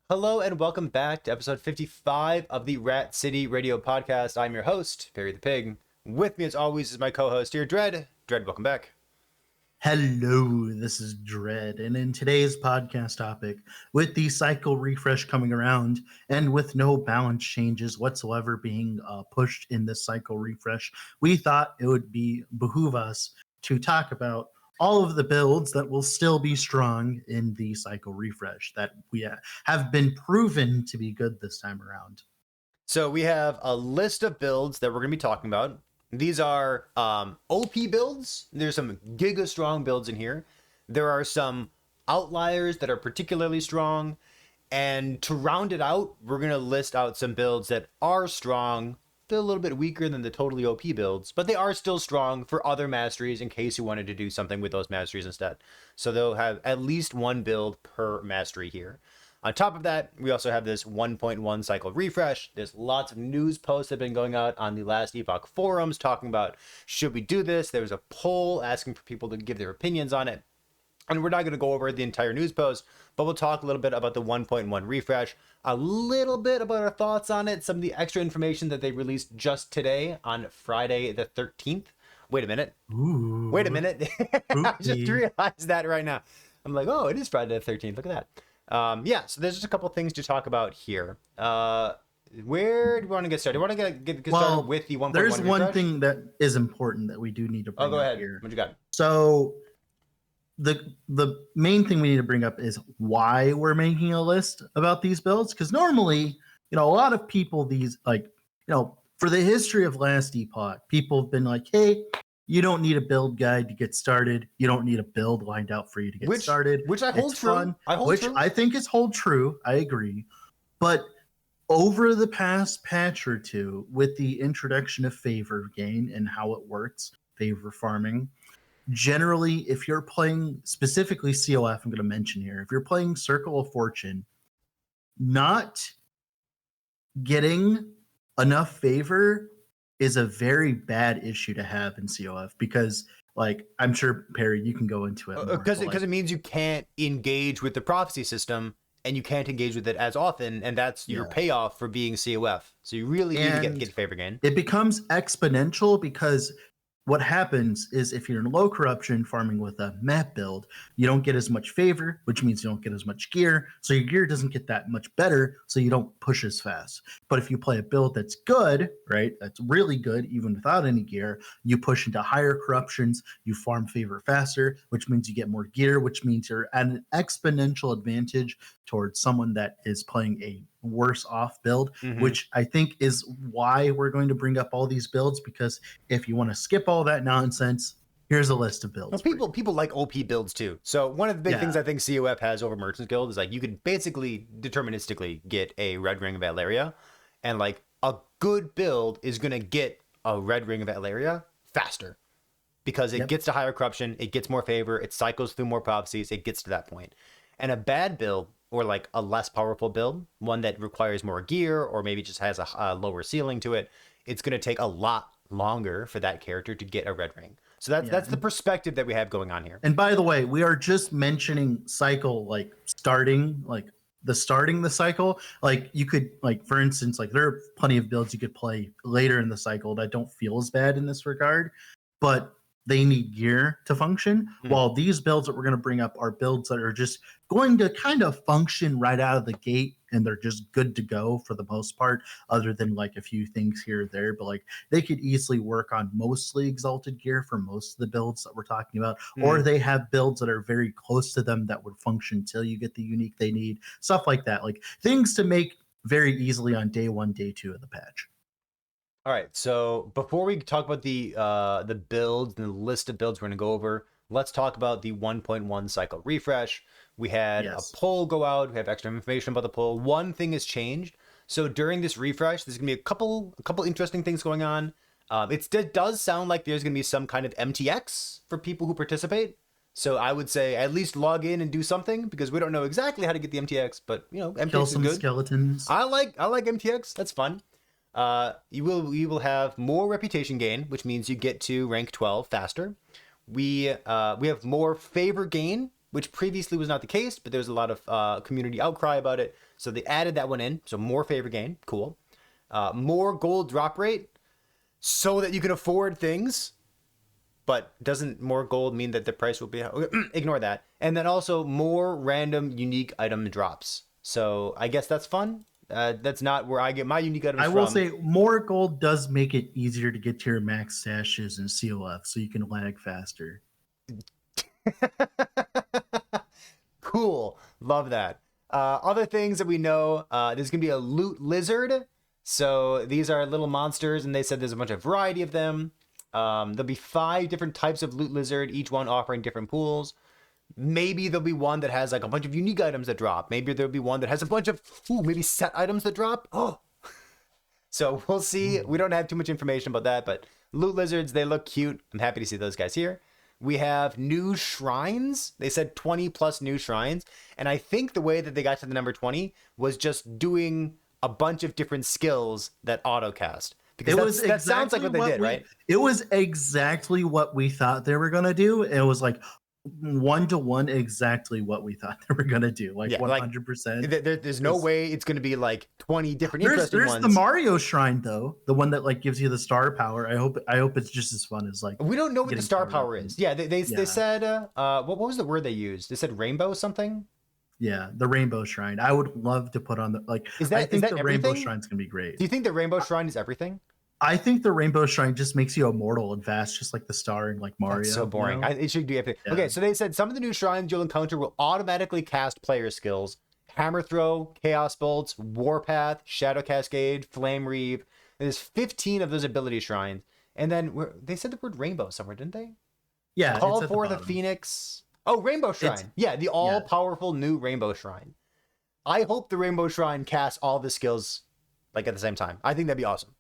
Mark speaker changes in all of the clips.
Speaker 1: Hello and welcome back to episode 55 of the Rat City Radio Podcast. I'm your host, PerryThePig. With me as always is my co-host here, Dread. Dread, welcome back.
Speaker 2: Hello, this is Dread, and in today's podcast topic, with the cycle refresh coming around and with no balance changes whatsoever being pushed in this cycle refresh, we thought it would behoove us to talk about all of the builds that will still be strong in the cycle refresh that we have been proven to be good this time around.
Speaker 1: So we have a list of builds that we're going to be talking about. These are OP builds. There's some giga strong builds in here. There are some outliers that are particularly strong. And to round it out, we're going to list out some builds that are strong. They're a little bit weaker than the totally OP builds, but they are still strong for other masteries in case you wanted to do something with those masteries instead. So they'll have at least one build per mastery here. On top of that, we also have this 1.1 cycle refresh. There's lots of news posts that have been going out on the Last Epoch forums talking about, should we do this? There was a poll asking for people to give their opinions on it. And we're not going to go over the entire news post, but we'll talk a little bit about the 1.1 refresh, a little bit about our thoughts on it, some of the extra information that they released just today on Friday the 13th. Wait a minute.
Speaker 2: Ooh,
Speaker 1: Wait a minute. I just realized that right now. I'm like, oh, it is Friday the 13th. Look at that. Yeah, so there's just a couple things to talk about here. Where do we want to get started? Do you want to get started with the 1.1
Speaker 2: There's
Speaker 1: refresh?
Speaker 2: one thing that is important that we do need to bring
Speaker 1: go
Speaker 2: up
Speaker 1: ahead.
Speaker 2: here.
Speaker 1: What you got?
Speaker 2: So the main thing we need to bring up is why we're making a list about these builds, because normally, a lot of people, for the history of Last Epoch, people have been like, hey, you don't need a build guide to get started, you don't need a build lined out for you to get started,
Speaker 1: which I hold
Speaker 2: it's
Speaker 1: true.
Speaker 2: fun,
Speaker 1: I hold
Speaker 2: which
Speaker 1: true.
Speaker 2: I think is hold true. I agree. But over the past patch or two, with the introduction of favor gain and how it works, favor farming, generally, if you're playing specifically COF, I'm going to mention here, if you're playing Circle of Fortune, not getting enough favor is a very bad issue to have in COF because, I'm sure, Perry, you can go into it
Speaker 1: because it means you can't engage with the prophecy system and you can't engage with it as often, and that's your payoff for being COF. So you really need to get favor gain.
Speaker 2: It becomes exponential because what happens is if you're in low corruption farming with a map build, you don't get as much favor, which means you don't get as much gear. So your gear doesn't get that much better, so you don't push as fast. But if you play a build that's good, right, that's really good, even without any gear, you push into higher corruptions, you farm favor faster, which means you get more gear, which means you're at an exponential advantage towards someone that is playing a worse off build, which I think is why we're going to bring up all these builds, because if you want to skip all that nonsense, here's a list of builds.
Speaker 1: Well, people like OP builds too. So one of the big things I think COF has over Merchants Guild is you could basically deterministically get a Red Ring of Valeria, and a good build is going to get a Red Ring of Valeria faster because it gets to higher corruption, it gets more favor, it cycles through more prophecies, it gets to that point. And a bad build, or a less powerful build, one that requires more gear or maybe just has a lower ceiling to it, it's going to take a lot longer for that character to get a red ring. So that's the perspective that we have going on here.
Speaker 2: And by the way, we are just mentioning cycle, starting the cycle. You could, for instance, there are plenty of builds you could play later in the cycle that don't feel as bad in this regard, but they need gear to function. While these builds that we're going to bring up are builds that are just going to kind of function right out of the gate, and they're just good to go for the most part, other than a few things here or there. But they could easily work on mostly exalted gear for most of the builds that we're talking about, or they have builds that are very close to them that would function till you get the unique they need, stuff like that. Things to make very easily on day 1, day 2 of the patch.
Speaker 1: All right, so before we talk about the builds and the list of builds we're going to go over, let's talk about the 1.1 cycle refresh. We had a poll go out. We have extra information about the poll. One thing has changed. So during this refresh, there's going to be a couple interesting things going on. It does sound like there's going to be some kind of MTX for people who participate. So I would say at least log in and do something, because we don't know exactly how to get the MTX, but MTX
Speaker 2: Kill
Speaker 1: is
Speaker 2: some
Speaker 1: good.
Speaker 2: Skeletons.
Speaker 1: I like MTX. That's fun. You will have more reputation gain, which means you get to rank 12 faster. We have more favor gain, which previously was not the case, but there's a lot of community outcry about it. So they added that one in. So more favor gain. Cool. More gold drop rate so that you can afford things. But doesn't more gold mean that the price will be... Ignore that. And then also more random unique item drops. So I guess that's fun. That's not where I get my unique items
Speaker 2: I
Speaker 1: from.
Speaker 2: will say more gold does make it easier to get to your max stashes in COF, so you can lag faster.
Speaker 1: Cool. Love that. Other things that we know, there's going to be a loot lizard. So these are little monsters, and they said there's a bunch of variety of them. There'll be 5 different types of loot lizard, each one offering different pools. Maybe there'll be one that has like a bunch of unique items that drop. Maybe there'll be one that has a bunch of, maybe set items that drop. Oh, so we'll see. We don't have too much information about that, but loot lizards, they look cute. I'm happy to see those guys here. We have new shrines. They said 20 plus new shrines. And I think the way that they got to the number 20 was just doing a bunch of different skills that autocast. Because that sounds like what they did, right?
Speaker 2: It was exactly what we thought they were going to do. It was like 1-to-1 exactly what we thought they were going to do. Like 100%.
Speaker 1: There's no way it's going to be like 20 different interesting ones.
Speaker 2: There's the Mario shrine, though. The one that like gives you the star power. I hope it's just as fun as like...
Speaker 1: We don't know what the star power is. Yeah, they said... what was the word they used? They said rainbow something?
Speaker 2: Yeah, the Rainbow Shrine. I would love to put on the like. I think the Rainbow Shrine's gonna be great.
Speaker 1: Do you think the Rainbow Shrine is everything?
Speaker 2: I think the Rainbow Shrine just makes you immortal and fast, just like the star in like Mario.
Speaker 1: That's so boring. You know? It should be everything. Yeah. Okay, so they said some of the new shrines you'll encounter will automatically cast player skills: Hammer Throw, Chaos Bolts, Warpath, Shadow Cascade, Flame Reave. There's 15 of those ability shrines, and then they said the word rainbow somewhere, didn't they?
Speaker 2: Yeah.
Speaker 1: Call Forth a Phoenix. Oh, Rainbow Shrine. The all-powerful new Rainbow Shrine. I hope the Rainbow Shrine casts all the skills like at the same time. I think that'd be awesome.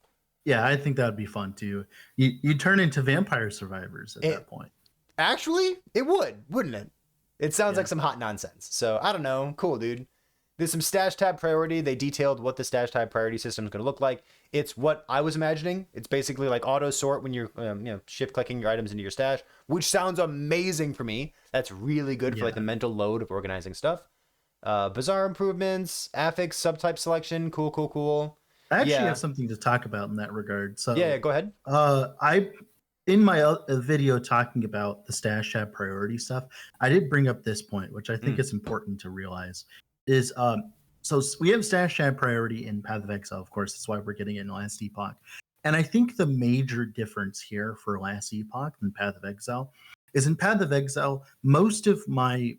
Speaker 2: Yeah, I think that would be fun too. You turn into vampire survivors at that point.
Speaker 1: Actually, it would, wouldn't it? It sounds like some hot nonsense. So I don't know. Cool, dude. There's some stash tab priority. They detailed what the stash tab priority system is going to look like. It's what I was imagining. It's basically like auto sort when you're shift clicking your items into your stash, which sounds amazing for me. That's really good for like the mental load of organizing stuff. Bizarre improvements, affix subtype selection. Cool.
Speaker 2: I actually have something to talk about in that regard. So
Speaker 1: yeah, go ahead.
Speaker 2: In my video talking about the stash tab priority stuff, I did bring up this point, which I think is important to realize. Is so we have stash tab priority in Path of Exile, of course. That's why we're getting it in Last Epoch. And I think the major difference here for Last Epoch and Path of Exile is in Path of Exile, most of my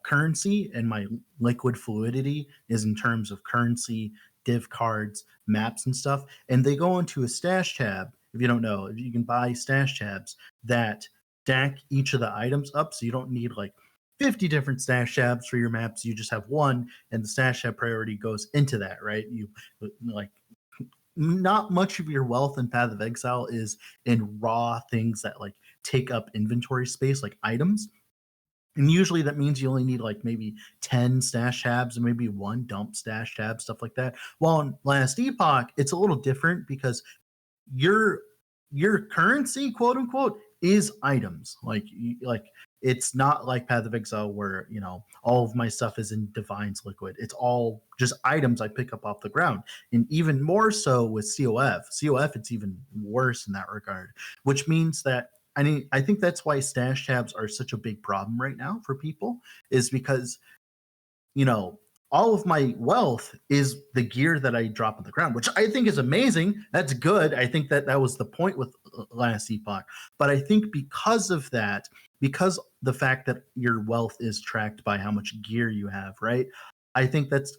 Speaker 2: currency and my liquid fluidity is in terms of currency, div cards, maps, and stuff. And they go into a stash tab. If you don't know, if you can buy stash tabs that stack each of the items up, so you don't need like 50 different stash tabs for your maps. You just have one, and the stash tab priority goes into that, right? You like not much of your wealth in Path of Exile is in raw things that like take up inventory space, like items. And usually that means you only need like maybe 10 stash tabs and maybe 1 dump stash tab, stuff like that. While in Last Epoch, it's a little different because your currency, quote unquote, is items. Like it's not like Path of Exile where, all of my stuff is in Divine's Liquid. It's all just items I pick up off the ground. And even more so with COF. COF, it's even worse in that regard, which means that I think that's why stash tabs are such a big problem right now for people, is because, all of my wealth is the gear that I drop on the ground, which I think is amazing. That's good. I think that was the point with Last Epoch. But I think because of that, because the fact that your wealth is tracked by how much gear you have, right? I think that's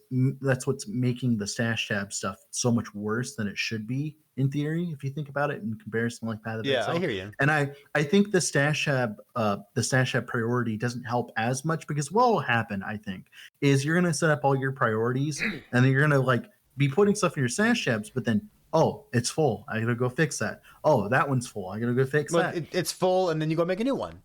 Speaker 2: what's making the stash tab stuff so much worse than it should be in theory, if you think about it in comparison like Path of Exile.
Speaker 1: Yeah, I hear you.
Speaker 2: And I think the stash tab priority doesn't help as much, because what will happen, I think, is you're gonna set up all your priorities and then you're gonna like be putting stuff in your stash tabs, but then it's full. I gotta go fix that. Oh, that one's full. I gotta go fix that.
Speaker 1: It's full, and then you go make a new one.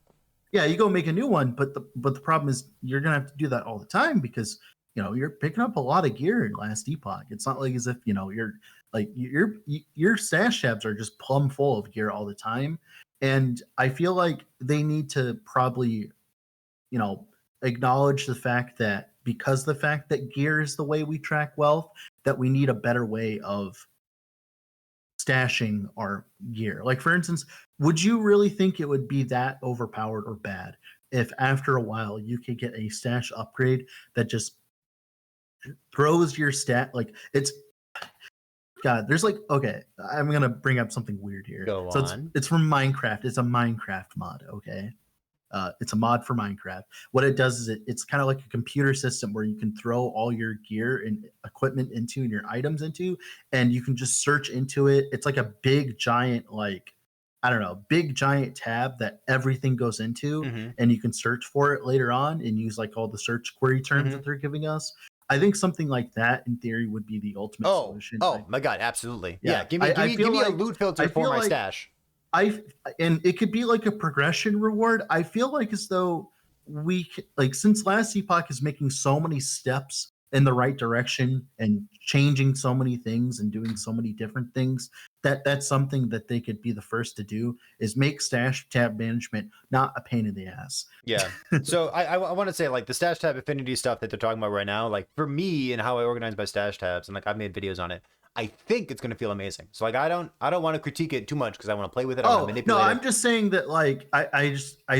Speaker 2: Yeah, you go make a new one, but the problem is you're gonna have to do that all the time because you're picking up a lot of gear in Last Epoch. It's not like as if you're like your stash tabs are just plumb full of gear all the time, and I feel like they need to probably you know, acknowledge the fact that because the fact that gear is the way we track wealth, that we need a better way of stashing our gear. Like for instance, would you really think it would be that overpowered or bad if after a while you could get a stash upgrade that just throws your stat like it's God, there's like okay, I'm gonna bring up something weird here.
Speaker 1: Go
Speaker 2: So
Speaker 1: on.
Speaker 2: it's from Minecraft. It's a Minecraft mod, okay? It's a mod for Minecraft. What it does is it's kind of like a computer system where you can throw all your gear and equipment into and your items into, and you can just search into it. It's like a big giant, like I don't know, big giant tab that everything goes into,
Speaker 1: Mhm.
Speaker 2: and you can search for it later on and use like all the search query terms that they're giving us. I think something like that, in theory, would be the ultimate solution.
Speaker 1: Oh my god, absolutely. Yeah,
Speaker 2: Yeah,
Speaker 1: give me
Speaker 2: feel
Speaker 1: a
Speaker 2: like
Speaker 1: loot filter
Speaker 2: I
Speaker 1: for
Speaker 2: feel
Speaker 1: my
Speaker 2: like
Speaker 1: stash.
Speaker 2: I and it could be like a progression reward. I feel like as though like since Last Epoch is making so many steps in the right direction and changing so many things and doing so many different things that's something that they could be the first to do is make stash tab management not a pain in the ass.
Speaker 1: Yeah. So I want to say like the stash tab affinity stuff that they're talking about right now, like for me and how I organize my stash tabs, and like I've made videos on it. I think it's gonna feel amazing. So like I don't want to critique it too much because I want to play with it. I want to
Speaker 2: Oh no,
Speaker 1: manipulate
Speaker 2: I'm
Speaker 1: it.
Speaker 2: just saying that like I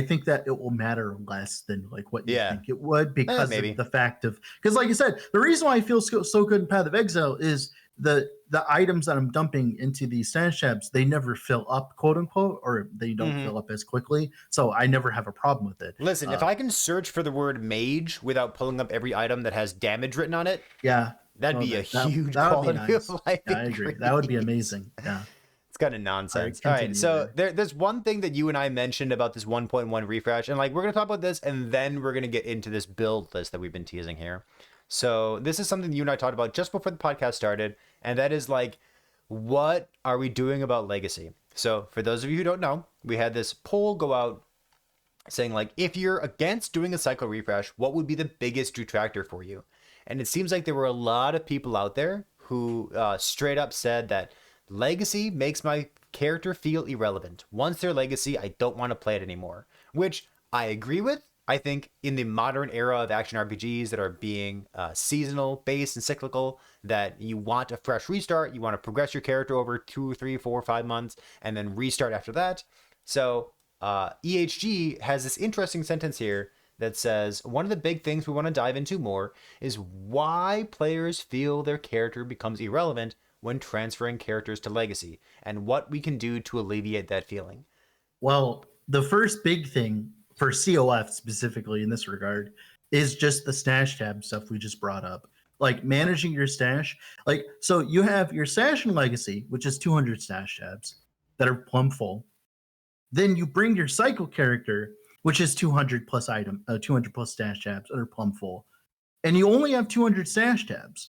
Speaker 2: think that it will matter less than like what you
Speaker 1: Yeah.
Speaker 2: think it would because of
Speaker 1: Maybe.
Speaker 2: the fact of because like I said, the reason why I feel so good in Path of Exile is the items that I'm dumping into these stash tabs, they never fill up, quote unquote, or they don't
Speaker 1: Mhm.
Speaker 2: fill up as quickly. So I never have a problem with it.
Speaker 1: Listen, if I can search for the word mage without pulling up every item that has damage written on it,
Speaker 2: Yeah.
Speaker 1: that'd
Speaker 2: No,
Speaker 1: be a huge
Speaker 2: that would be
Speaker 1: quality of
Speaker 2: nice.
Speaker 1: life
Speaker 2: Yeah, I agree. That would be
Speaker 1: increase.
Speaker 2: amazing. Yeah.
Speaker 1: It's kind of
Speaker 2: All
Speaker 1: nonsense.
Speaker 2: right,
Speaker 1: All right,
Speaker 2: continue
Speaker 1: so
Speaker 2: there.
Speaker 1: there's one thing that you and I mentioned about this 1.1 refresh, and like we're gonna talk about this, and then we're gonna get into this build list that we've been teasing here. So this is something you and I talked about just before the podcast started, and that is like, what are we doing about legacy? So for those of you who don't know, we had this poll go out saying like, if you're against doing a cycle refresh, what would be the biggest detractor for you? And it seems like there were a lot of people out there who straight up said that legacy makes my character feel irrelevant. Once they're legacy, I don't want to play it anymore, which I agree with. I think in the modern era of action RPGs that are being seasonal based and cyclical, that you want a fresh restart, you want to progress your character over 2, 3, 4, 5 months, and then restart after that. So EHG has this interesting sentence here that says one of the big things we want to dive into more is why players feel their character becomes irrelevant when transferring characters to legacy, and what we can do to alleviate that feeling.
Speaker 2: Well, the first big thing for COF specifically in this regard is just the stash tab stuff we just brought up. Like managing your stash. Like, so you have your stash and legacy, which is 200 stash tabs that are plumb full. Then you bring your cycle character, which is 200 plus stash tabs that are plumb full. And you only have 200 stash tabs,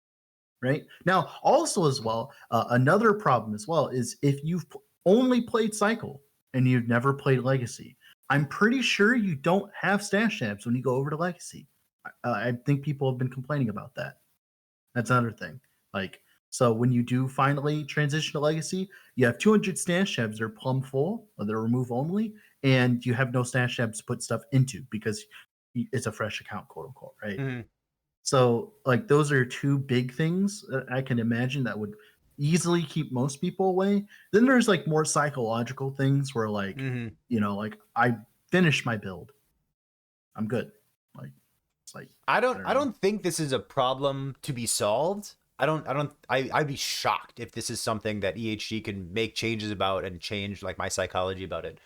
Speaker 2: right? Now, also as well, another problem as well is if you've only played cycle and you've never played legacy, I'm pretty sure you don't have stash tabs when you go over to legacy. I think people have been complaining about that. That's another thing. Like, so when you do finally transition to legacy, you have 200 stash tabs that are plumb full, or they're remove only, and you have no stash tabs to put stuff into because it's a fresh account, quote unquote, right?
Speaker 1: Mm-hmm.
Speaker 2: So, like, those are two big things that I can imagine that would easily keep most people away. Then there's like more psychological things where, like,
Speaker 1: Mm-hmm.
Speaker 2: like I finished my build, I'm good. Like, it's like
Speaker 1: I
Speaker 2: I
Speaker 1: don't
Speaker 2: don't
Speaker 1: I
Speaker 2: know.
Speaker 1: don't think this is a problem to be solved. I'd be shocked if this is something that EHG can make changes about and change like my psychology about it.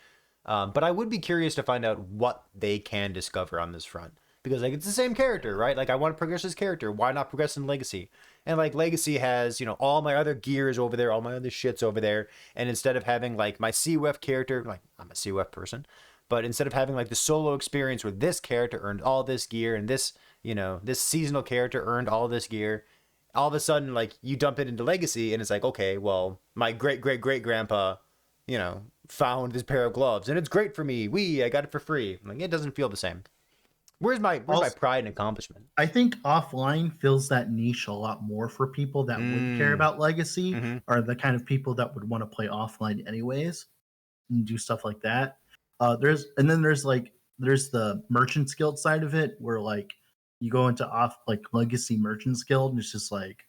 Speaker 1: But I would be curious to find out what they can discover on this front. Because like it's the same character, right? Like I want to progress this character. Why not progress in Legacy? And like Legacy has, all my other gears over there, all my other shits over there. And instead of having like my CWF character, like I'm a CWF person, but instead of having like the solo experience where this character earned all this gear and this seasonal character earned all this gear, all of a sudden like you dump it into Legacy and it's like, okay, well, my great great great grandpa, found this pair of gloves and it's great for me. I got it for free. Like it doesn't feel the same. Where's my
Speaker 2: Also,
Speaker 1: pride and accomplishment?
Speaker 2: I think offline fills that niche a lot more for people that would care
Speaker 1: Mm.
Speaker 2: about legacy,
Speaker 1: Mm-hmm.
Speaker 2: or the kind of people that would want to play offline anyways and do stuff like that. There's like there's the Merchants Guild side of it where like you go into off like Legacy Merchants Guild and it's just like,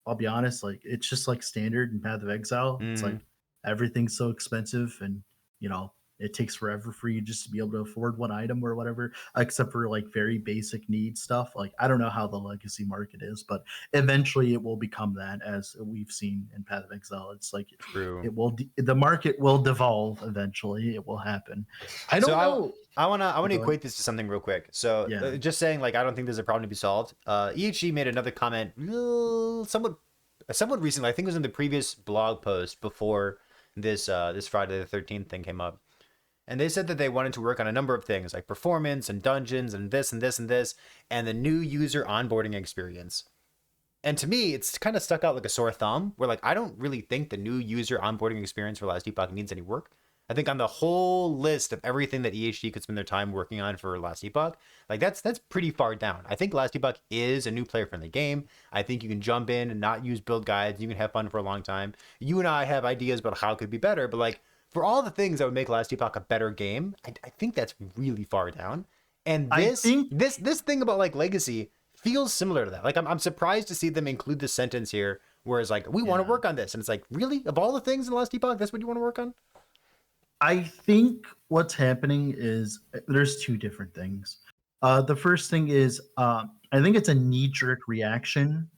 Speaker 2: I'll be honest, like it's just like standard in Path of Exile. It's
Speaker 1: Mm.
Speaker 2: like everything's so expensive, and you know it takes forever for you just to be able to afford one item or whatever, except for like very basic need stuff. Like I don't know how the legacy market is, but eventually it will become that, as we've seen in Path of Exile. It's like
Speaker 1: True.
Speaker 2: the market will devolve eventually. It will happen. I
Speaker 1: So
Speaker 2: don't know.
Speaker 1: I wanna
Speaker 2: Go ahead.
Speaker 1: equate this to something real quick. So
Speaker 2: Yeah.
Speaker 1: just saying, like, I don't think there's a problem to be solved. EHG made another comment, somewhat recently. I think it was in the previous blog post before this Friday the 13th thing came up, and they said that they wanted to work on a number of things like performance and dungeons and this and this and this and the new user onboarding experience. And to me, it's kind of stuck out like a sore thumb. Where like I don't really think the new user onboarding experience for Last Epoch needs any work. I think on the whole list of everything that EHD could spend their time working on for Last Epoch, like that's pretty far down. I think Last Epoch is a new player friendly game. I think you can jump in and not use build guides. You can have fun for a long time. You and I have ideas about how it could be better, but like for all the things that would make Last Epoch a better game, I think that's really far down. And
Speaker 2: I think
Speaker 1: this thing about like legacy feels similar to that. Like I'm surprised to see them include this sentence here, whereas like we want to
Speaker 2: yeah.
Speaker 1: work on this, and it's like really of all the things in Last Epoch, that's what you want to work on.
Speaker 2: I think what's happening is there's two different things. The first thing is I think it's a knee jerk reaction.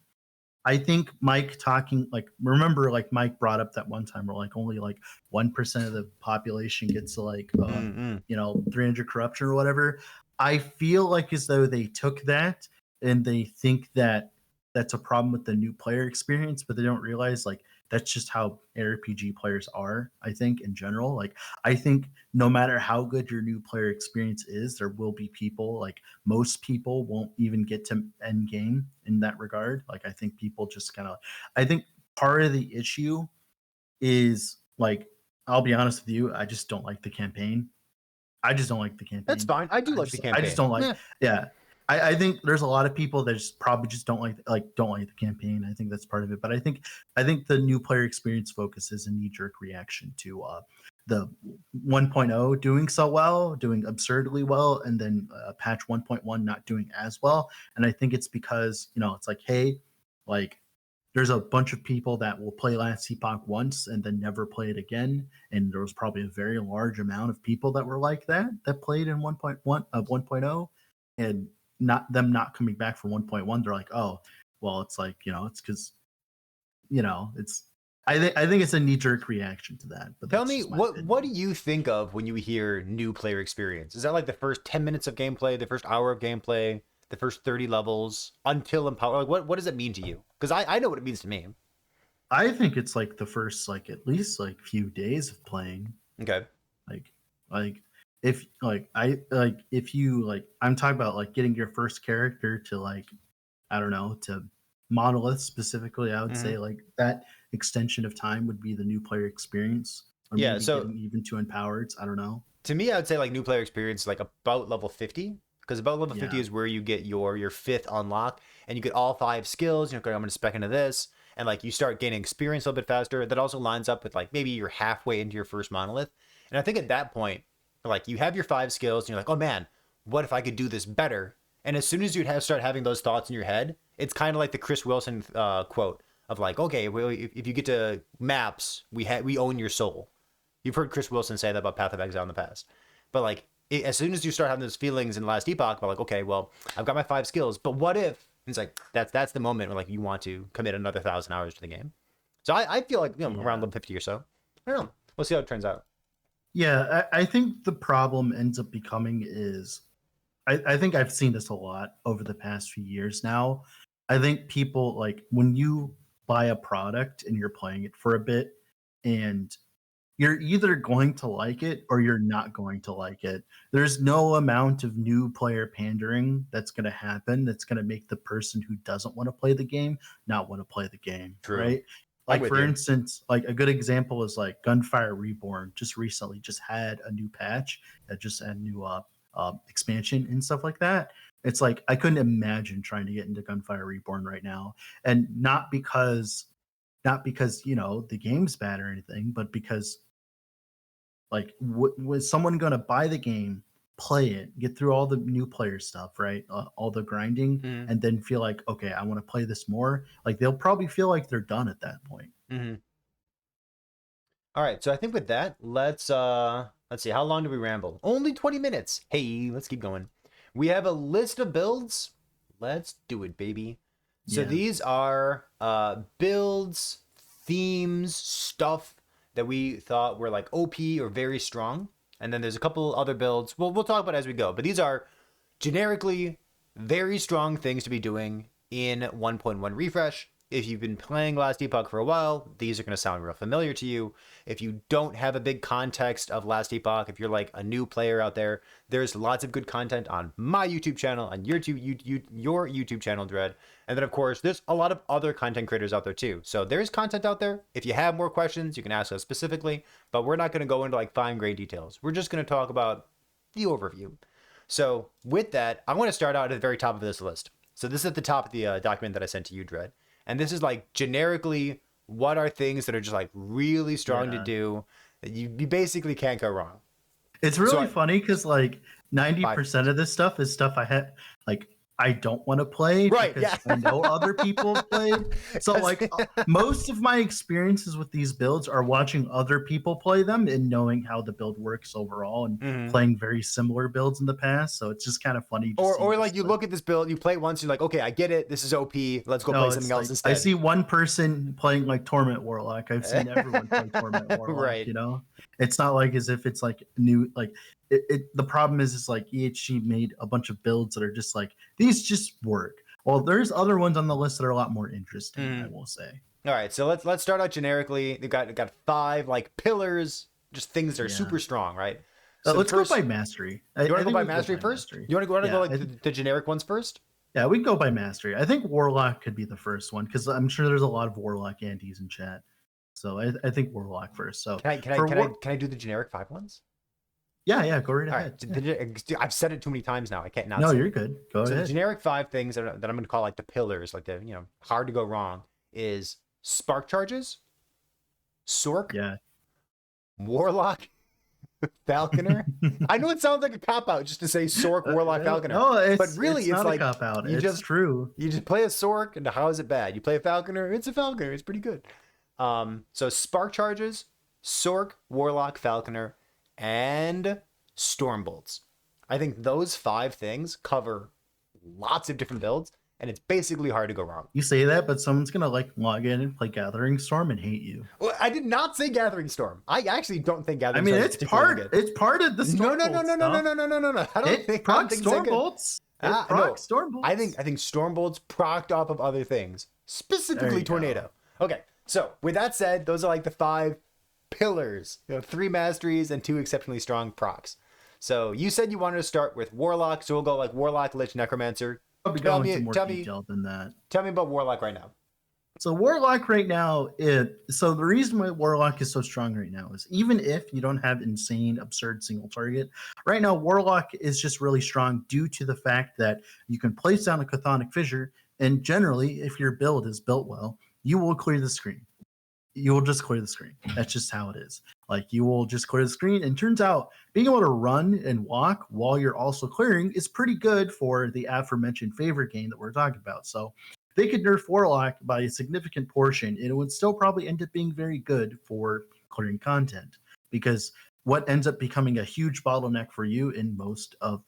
Speaker 2: I think Mike talking like remember like Mike brought up that one time where like only like 1% of the population gets to like 300 corruption or whatever. I feel like as though they took that and they think that that's a problem with the new player experience, but they don't realize like that's just how RPG players are. I think in general, like I think no matter how good your new player experience is, there will be people like most people won't even get to end game in that regard. Like I think people just kind of I think part of the issue is like I'll be honest with you, I just don't like the campaign. I just don't like the
Speaker 1: That's
Speaker 2: campaign.
Speaker 1: fine. I do like the
Speaker 2: I just
Speaker 1: campaign.
Speaker 2: don't like
Speaker 1: Yeah.
Speaker 2: yeah. I think there's a lot of people that just probably just don't like the campaign. I think that's part of it. But I think the new player experience focus is a knee jerk reaction to the 1.0 doing so well, doing absurdly well, and then patch 1.1 not doing as well. And I think it's because it's like, hey, like there's a bunch of people that will play Last Epoch once and then never play it again. And there was probably a very large amount of people that were like that played in 1.0 and not coming back for 1.1. They're like, oh, well, it's like, it's because, it's, I think it's a knee jerk reaction to that. But
Speaker 1: Tell
Speaker 2: that's
Speaker 1: me
Speaker 2: just my
Speaker 1: what do
Speaker 2: opinion.
Speaker 1: you think of when you hear new player experience? Is that like the first 10 minutes of gameplay, the first hour of gameplay, the first 30 levels until empower? Like what does it mean to you? Because I know what it means to me.
Speaker 2: I think it's like the first, like at least like few days of playing.
Speaker 1: Okay.
Speaker 2: like like if like I like if you like I'm talking about like getting your first character to like I don't know to monolith specifically. I would
Speaker 1: Hmm.
Speaker 2: say like that extension of time would be the new player experience, or
Speaker 1: Yeah.
Speaker 2: maybe
Speaker 1: So
Speaker 2: getting even to empowered. I don't know.
Speaker 1: to me, I would say like new player experience is like about level 50. Because about level 50
Speaker 2: Yeah.
Speaker 1: is where you get your fifth unlock and you get all five skills. Okay, I'm going to spec into this. And like you start gaining experience a little bit faster. That also lines up with like maybe you're halfway into your first monolith. And I think at that point, like you have your five skills and you're like, oh man, what if I could do this better? And as soon as you start having those thoughts in your head, it's kind of like the Chris Wilson quote of like, okay, well, if you get to maps, we own your soul. You've heard Chris Wilson say that about Path of Exile in the past. But like, as soon as you start having those feelings in Last Epoch, about like, okay, well, I've got my five skills, but what if? And it's like that's the moment where like you want to commit another 1,000 hours to the game. So I feel like around
Speaker 2: Yeah.
Speaker 1: level 50 or so. I don't know. We'll see how it turns out.
Speaker 2: Yeah, I think the problem ends up becoming is I think I've seen this a lot over the past few years now. I think people like when you buy a product and you're playing it for a bit and you're either going to like it or you're not going to like it. There's no amount of new player pandering that's going to happen that's going to make the person who doesn't want to play the game not want to play the game,
Speaker 1: True.
Speaker 2: right?
Speaker 1: I'm
Speaker 2: Like
Speaker 1: with
Speaker 2: for
Speaker 1: you.
Speaker 2: instance, like a good example is like Gunfire Reborn just recently just had a new patch that just had a new expansion and stuff like that. It's like I couldn't imagine trying to get into Gunfire Reborn right now, and not because the game's bad or anything, but because like was someone going to buy the game play it, get through all the new player stuff, right? All the grinding,
Speaker 1: Mhm.
Speaker 2: and then feel like, okay, I want to play this more. Like they'll probably feel like they're done at that point.
Speaker 1: Mhm. All right, so I think with that, let's see, how long do we ramble? Only 20 minutes. Hey, let's keep going. We have a list of builds. Let's do it, baby. So
Speaker 2: Yeah.
Speaker 1: these are builds, themes, stuff that we thought were like OP or very strong. And then there's a couple other builds. We'll talk about as we go. But these are generically very strong things to be doing in 1.1 refresh. If you've been playing Last Epoch for a while, these are going to sound real familiar to you. If you don't have a big context of Last Epoch, if you're like a new player out there, there's lots of good content on my YouTube channel, on your YouTube channel, Dread. And then, of course, there's a lot of other content creators out there too. So there's content out there. If you have more questions, you can ask us specifically, but we're not going to go into like fine grained details. We're just going to talk about the overview. So with that, I want to start out at the very top of this list. So this is at the top of the document that I sent to you, Dread. And this is like generically what are things that are just like really strong to do that you basically can't go wrong.
Speaker 2: It's really funny because like 90% of this stuff is stuff I don't want to play because I know other people have played. So like most of my experiences with these builds are watching other people play them and knowing how the build works overall and playing very similar builds in the past. So it's just kind of funny.
Speaker 1: Or like you look at this build, you play it once, you're like, okay, I get it. This is OP. Let's go play something else instead.
Speaker 2: I see one person playing like Torment Warlock. I've seen everyone play Torment Warlock.
Speaker 1: Right.
Speaker 2: You know, it's not like as if it's like new like. The problem is like EHG made a bunch of builds that are just like these just work. Well, there's other ones on the list that are a lot more interesting, I will say.
Speaker 1: All right, so let's start out generically. They've got 5 like pillars, just things that are super strong, right? So
Speaker 2: let's go by mastery.
Speaker 1: You want to go by mastery first? You want to go like the generic ones first?
Speaker 2: Yeah, we can go by mastery. I think Warlock could be the first one because I'm sure there's a lot of Warlock antis in chat. So I think Warlock first. So
Speaker 1: can I do the generic 5 ones?
Speaker 2: Yeah, go right ahead.
Speaker 1: I've said it too many times now. I can't not.
Speaker 2: No, you're good. Go ahead.
Speaker 1: So the generic 5 things that I'm going to call like the pillars, like the hard to go wrong, is spark charges, Sork, Warlock, Falconer. I know it sounds like a cop out just to say Sork, Warlock, Falconer.
Speaker 2: No,
Speaker 1: but really it's
Speaker 2: not
Speaker 1: like
Speaker 2: a cop out.
Speaker 1: It's
Speaker 2: true.
Speaker 1: You just play a Sork, and how is it bad? You play a Falconer, it's a Falconer. It's pretty good. So spark charges, Sork, Warlock, Falconer, and Stormbolts. I think those 5 things cover lots of different builds, and it's basically hard to go wrong.
Speaker 2: You say that, but someone's gonna like log in and play Gathering Storm and hate you.
Speaker 1: Well, I did not say Gathering Storm. I actually don't think Gathering Storm.
Speaker 2: It's part of the Storm.
Speaker 1: No. I don't think
Speaker 2: Stormbolts. Stormbolts.
Speaker 1: I think Stormbolts procced off of other things, specifically Tornado. Okay, so with that said, those are like the 5 pillars. 3 masteries and 2 exceptionally strong procs. So you said you wanted to start with Warlock, so we'll go like Warlock, Lich, Necromancer.
Speaker 2: Tell me than that.
Speaker 1: Tell me about Warlock right now.
Speaker 2: So Warlock right now, so the reason why Warlock is so strong right now is even if you don't have insane, absurd single target, right now Warlock is just really strong due to the fact that you can place down a Chthonic Fissure, and generally, if your build is built well, you will clear the screen. You will just clear the screen. That's just how it is. Like you will just clear the screen. And turns out being able to run and walk while you're also clearing is pretty good for the aforementioned favorite game that we're talking about. So they could nerf Warlock by a significant portion, and it would still probably end up being very good for clearing content, because what ends up becoming a huge bottleneck for you in most of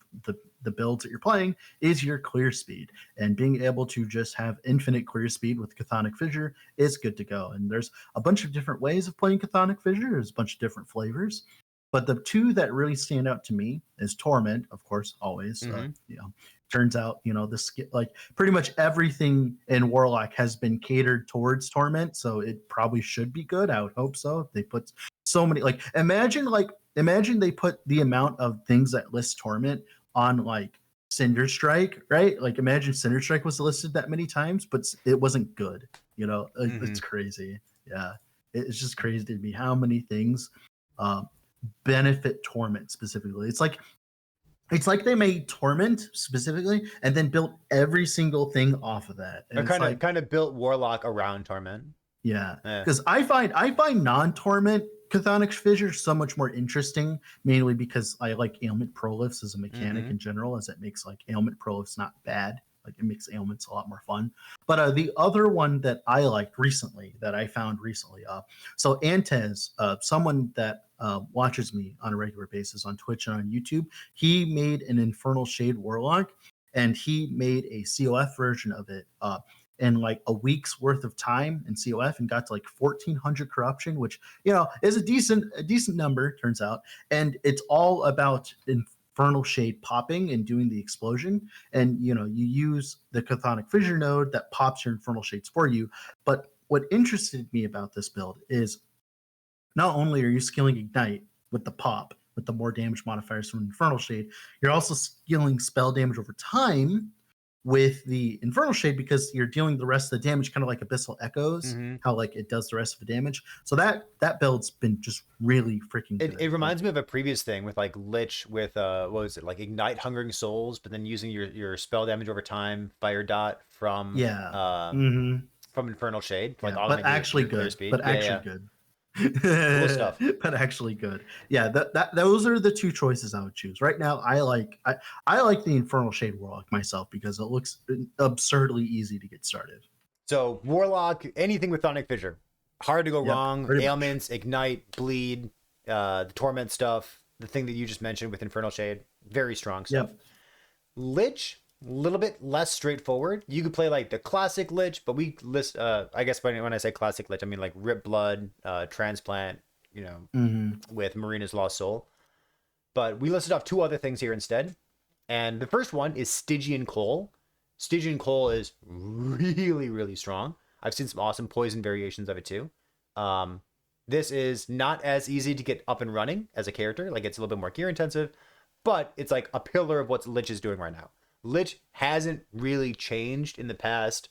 Speaker 2: the builds that you're playing is your clear speed, and being able to just have infinite clear speed with Chthonic Fissure is good to go. And there's a bunch of different ways of playing Chthonic Fissure. There's a bunch of different flavors, but the 2 that really stand out to me is Torment, of course, always. Turns out, this like pretty much everything in Warlock has been catered towards Torment, so it probably should be good. I would hope so. They put so many, imagine they put the amount of things that list Torment on like Cinder Strike, right? Like imagine Cinder Strike was listed that many times, but it wasn't good. It's crazy. Yeah, it's just crazy to me how many things benefit Torment specifically. It's like they made Torment specifically and then built every single thing off of that. And
Speaker 1: kind of built Warlock around Torment.
Speaker 2: Yeah,
Speaker 1: Yeah.
Speaker 2: because I find non-torment chthonic fissure so much more interesting, mainly because I like ailment prolifs as a mechanic
Speaker 1: Mm-hmm.
Speaker 2: in general, as it makes like ailment prolifs not bad. Like it makes ailments a lot more fun. But the other one that I liked recently, that I found recently, so Antez, someone that watches me on a regular basis on Twitch and on YouTube, he made an Infernal Shade Warlock, and he made a COF version of it. In like a week's worth of time in COF, and got to like 1400 corruption, which is a decent number, turns out. And it's all about Infernal Shade popping and doing the explosion. And you use the Chthonic Fissure node that pops your Infernal Shades for you. But what interested me about this build is not only are you skilling Ignite with the pop, with the more damage modifiers from Infernal Shade, you're also skilling spell damage over time with the Infernal Shade, because you're dealing the rest of the damage kind of like Abyssal Echoes,
Speaker 1: Mm-hmm.
Speaker 2: how like it does the rest of the damage. So that build's been just really freaking good.
Speaker 1: It reminds me of a previous thing with like Lich with what was it, like Ignite Hungering Souls, but then using your spell damage over time, Fire Dot
Speaker 2: Yeah. Hmm.
Speaker 1: from Infernal Shade to like
Speaker 2: Yeah, but
Speaker 1: automate
Speaker 2: actually
Speaker 1: your clear
Speaker 2: good.
Speaker 1: speed.
Speaker 2: But
Speaker 1: Yeah,
Speaker 2: actually
Speaker 1: yeah.
Speaker 2: good.
Speaker 1: Cool stuff.
Speaker 2: But actually good. Yeah, those are the two choices I would choose. Right now, I like the Infernal Shade Warlock myself because it looks absurdly easy to get started.
Speaker 1: So Warlock, anything with Thonic Fissure. Hard to go
Speaker 2: Yep,
Speaker 1: wrong.
Speaker 2: pretty much.
Speaker 1: Ailments, Ignite, Bleed, the Torment stuff, the thing that you just mentioned with Infernal Shade. Very strong stuff.
Speaker 2: Yep.
Speaker 1: Lich, a little bit less straightforward. You could play like the classic Lich, but we list I guess when I say classic Lich, I mean like Rip Blood, Transplant,
Speaker 2: Hmm.
Speaker 1: with Marina's Lost Soul. But we listed off two other things here instead. And the first one is Stygian Coal. Stygian Coal is really, really strong. I've seen some awesome poison variations of it too. Um, this is not as easy to get up and running as a character. Like it's a little bit more gear intensive, but it's like a pillar of what Lich is doing right now. Lich hasn't really changed in the past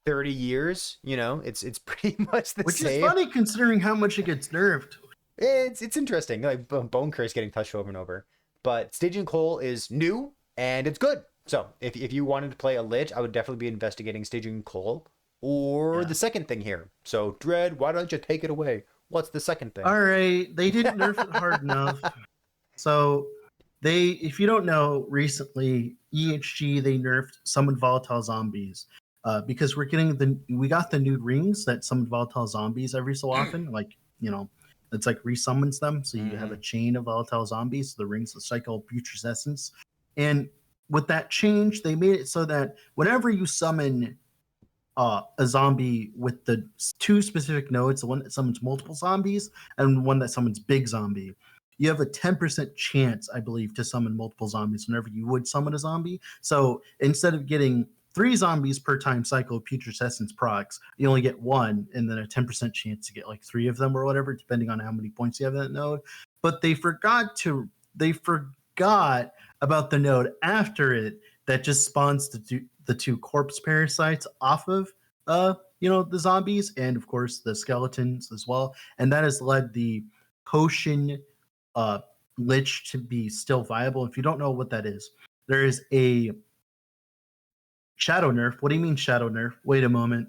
Speaker 1: 30 years. It's pretty much the
Speaker 2: Which is
Speaker 1: same.
Speaker 2: funny considering how much it gets nerfed.
Speaker 1: It's interesting. Like Bone Curse getting touched over and over. But Stygian Coal is new and it's good. So if you wanted to play a Lich, I would definitely be investigating Stygian Coal or
Speaker 2: Yeah.
Speaker 1: the second thing here. So Dread, why don't you take it away? What's the second thing?
Speaker 2: All right, they didn't nerf it hard enough. So if you don't know, recently EHG they nerfed Summon Volatile Zombies, because we got the new rings that summon volatile zombies every so often. Like it's like resummons them, so you have a
Speaker 1: Mm-hmm.
Speaker 2: chain of volatile zombies. The rings, the cycle of putrescence, and with that change, they made it so that whenever you summon a zombie with the two specific nodes, the one that summons multiple zombies and one that summons big zombie, you have a 10% chance, I believe, to summon multiple zombies whenever you would summon a zombie. So instead of getting 3 zombies per time cycle of putrescence procs, you only get one, and then a 10% chance to get like 3 of them or whatever, depending on how many points you have in that node. But they forgot about the node after it that just spawns the two corpse parasites off of the zombies, and of course the skeletons as well. And that has led the potion uh Lich to be still viable. If you don't know what that is, there is a shadow nerf. What do you mean shadow nerf? Wait a moment.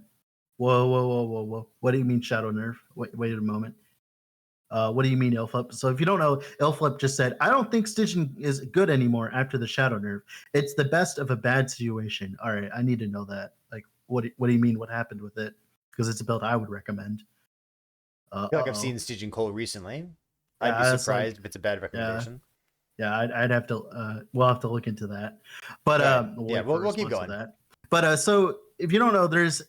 Speaker 2: Whoa, whoa, whoa, whoa, whoa. What do you mean shadow nerf? Wait a moment. What do you mean, Ilflip? So if you don't know, Ilflip just said, I don't think Stygian is good anymore after the Shadow nerf. It's the best of a bad situation. All right, I need to know that. Like, what do you mean? What happened with it? Because it's a build I would recommend.
Speaker 1: I feel like I've
Speaker 2: Oh.
Speaker 1: seen Stygian Coal recently. I'd be
Speaker 2: Yeah, it's like,
Speaker 1: surprised if it's a bad
Speaker 2: yeah,
Speaker 1: recommendation.
Speaker 2: yeah. I'd have to. We'll have to look into that. But
Speaker 1: Yeah,
Speaker 2: we'll
Speaker 1: yeah,
Speaker 2: wait for a
Speaker 1: we'll keep
Speaker 2: response to
Speaker 1: going.
Speaker 2: that. But so if you don't know, there's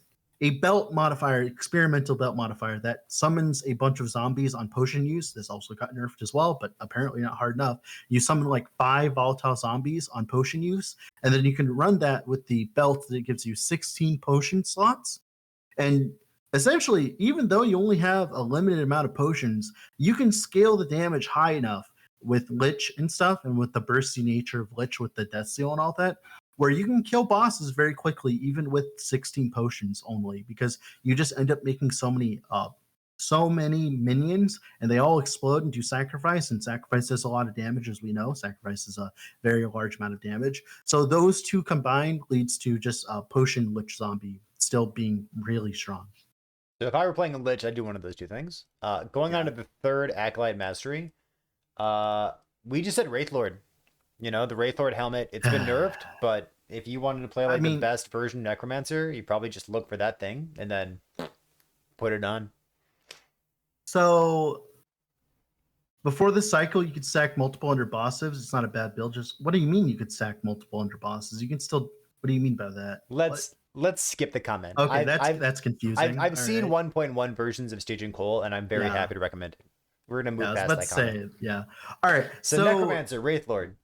Speaker 2: a belt modifier, experimental belt modifier that summons a bunch of zombies on potion use. This also got nerfed as well, but apparently not hard enough. You summon like 5 volatile zombies on potion use, and then you can run that with the belt that gives you 16 potion slots. And essentially, even though you only have a limited amount of potions, you can scale the damage high enough with Lich and stuff, and with the bursty nature of Lich with the Death Seal and all that, where you can kill bosses very quickly, even with 16 potions only, because you just end up making so many minions, and they all explode and do sacrifice, and sacrifice does a lot of damage, as we know. Sacrifice is a very large amount of damage. So those two combined leads to just a potion Lich zombie still being really strong.
Speaker 1: So if I were playing a Lich, I'd do one of those two things. Going on
Speaker 2: Yeah.
Speaker 1: to the third Acolyte Mastery, uh, we just said Wraith Lord. You know, the Wraith Lord helmet, it's been nerfed, but if you wanted to play
Speaker 2: I
Speaker 1: like the
Speaker 2: mean,
Speaker 1: best version Necromancer, you probably just look for that thing and then put it on.
Speaker 2: so before this cycle, you could sack multiple under bosses. It's not a bad build. Just what do you mean you could sack multiple under bosses? You can still. What do you mean by that? What?
Speaker 1: Let's skip the comment.
Speaker 2: Okay,
Speaker 1: I've I've
Speaker 2: that's confusing.
Speaker 1: I've
Speaker 2: All
Speaker 1: seen
Speaker 2: right.
Speaker 1: 1.1 versions of Staging Cole, and I'm very
Speaker 2: Yeah.
Speaker 1: happy to recommend it. We're gonna
Speaker 2: Yeah. I
Speaker 1: move
Speaker 2: was
Speaker 1: past
Speaker 2: about to
Speaker 1: that comment.
Speaker 2: say. Yeah. All right.
Speaker 1: So Necromancer, Wraith Lord.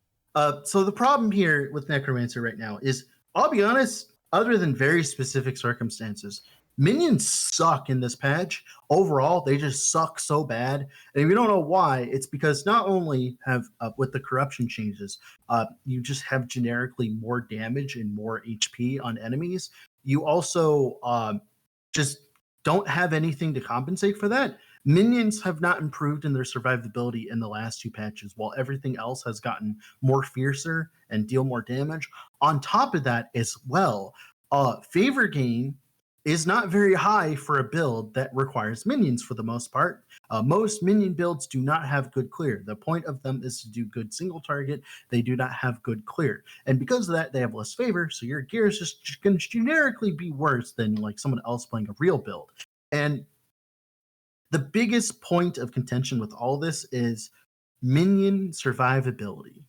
Speaker 2: So the problem here with Necromancer right now is, I'll be honest, other than very specific circumstances, minions suck in this patch. Overall, they just suck so bad. And if you don't know why, it's because not only have with the corruption changes, you just have generically more damage and more HP on enemies. You also just don't have anything to compensate for that. Minions have not improved in their survivability in the last two patches, while everything else has gotten more fiercer and deal more damage. On top of that, as well, favor gain is not very high for a build that requires minions for the most part. Most minion builds do not have good clear. The point of them is to do good single target. They do not have good clear. And because of that, they have less favor. So your gear is just going to generically be worse than like someone else playing a real build. And the biggest point of contention with all this is minion survivability.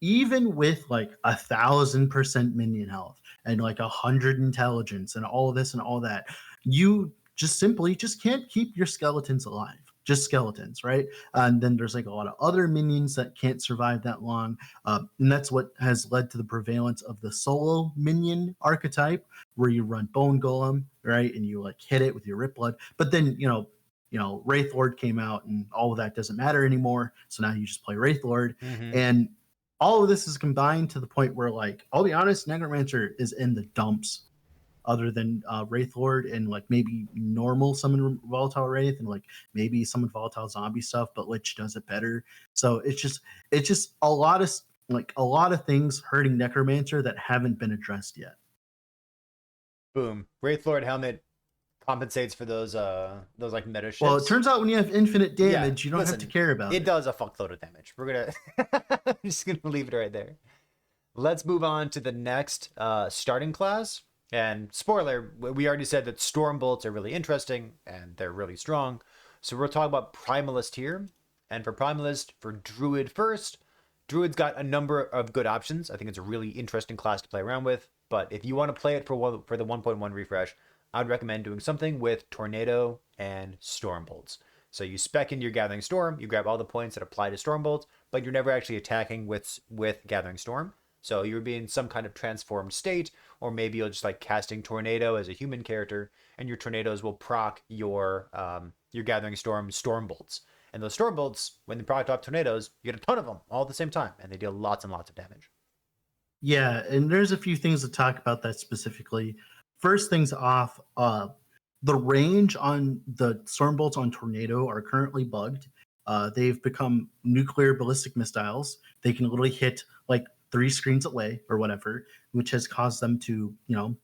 Speaker 2: Even with like 1,000% minion health and like 100 intelligence and all this and all that, you just simply just can't keep your skeletons alive. Just skeletons, right? And then there's like a lot of other minions that can't survive that long, and that's what has led to the prevalence of the solo minion archetype, where you run Bone Golem, right, and you like hit it with your Rip Blood. But then Wraith Lord came out, and all of that doesn't matter anymore. So now you just play Wraith Lord,
Speaker 1: Mm-hmm.
Speaker 2: and all of this is combined to the point where, like, I'll be honest, Necromancer is in the dumps, other than Wraith Lord and like maybe normal summon volatile Wraith and like maybe summon volatile zombie stuff, but Lich does it better. So it's just a lot of things hurting Necromancer that haven't been addressed yet.
Speaker 1: Boom. Wraith Lord helmet compensates for those like meta shifts.
Speaker 2: Well, it turns out when you have infinite damage, you don't have to care about it.
Speaker 1: It does a fuckload of damage. We're gonna I'm just gonna leave it right there. Let's move on to the next starting class. And spoiler, we already said that Storm Bolts are really interesting and they're really strong. So we're talking about Primalist here. And for Primalist, for Druid first, Druid's got a number of good options. I think it's a really interesting class to play around with. But if you want to play it for the 1.1 refresh, I'd recommend doing something with Tornado and Storm Bolts. So you spec in your Gathering Storm, you grab all the points that apply to Storm Bolts, but you're never actually attacking with Gathering Storm. So you'll be in some kind of transformed state, or maybe you'll just like casting Tornado as a human character, and your tornadoes will proc your Gathering Storm Bolts. And those Storm Bolts, when they proc off tornadoes, you get a ton of them all at the same time, and they deal lots and lots of damage.
Speaker 2: Yeah, and there's a few things to talk about that specifically. First things off, the range on the Storm Bolts on Tornado are currently bugged. They've become nuclear ballistic missiles. They can literally hit like 3 screens away or whatever, which has caused them to,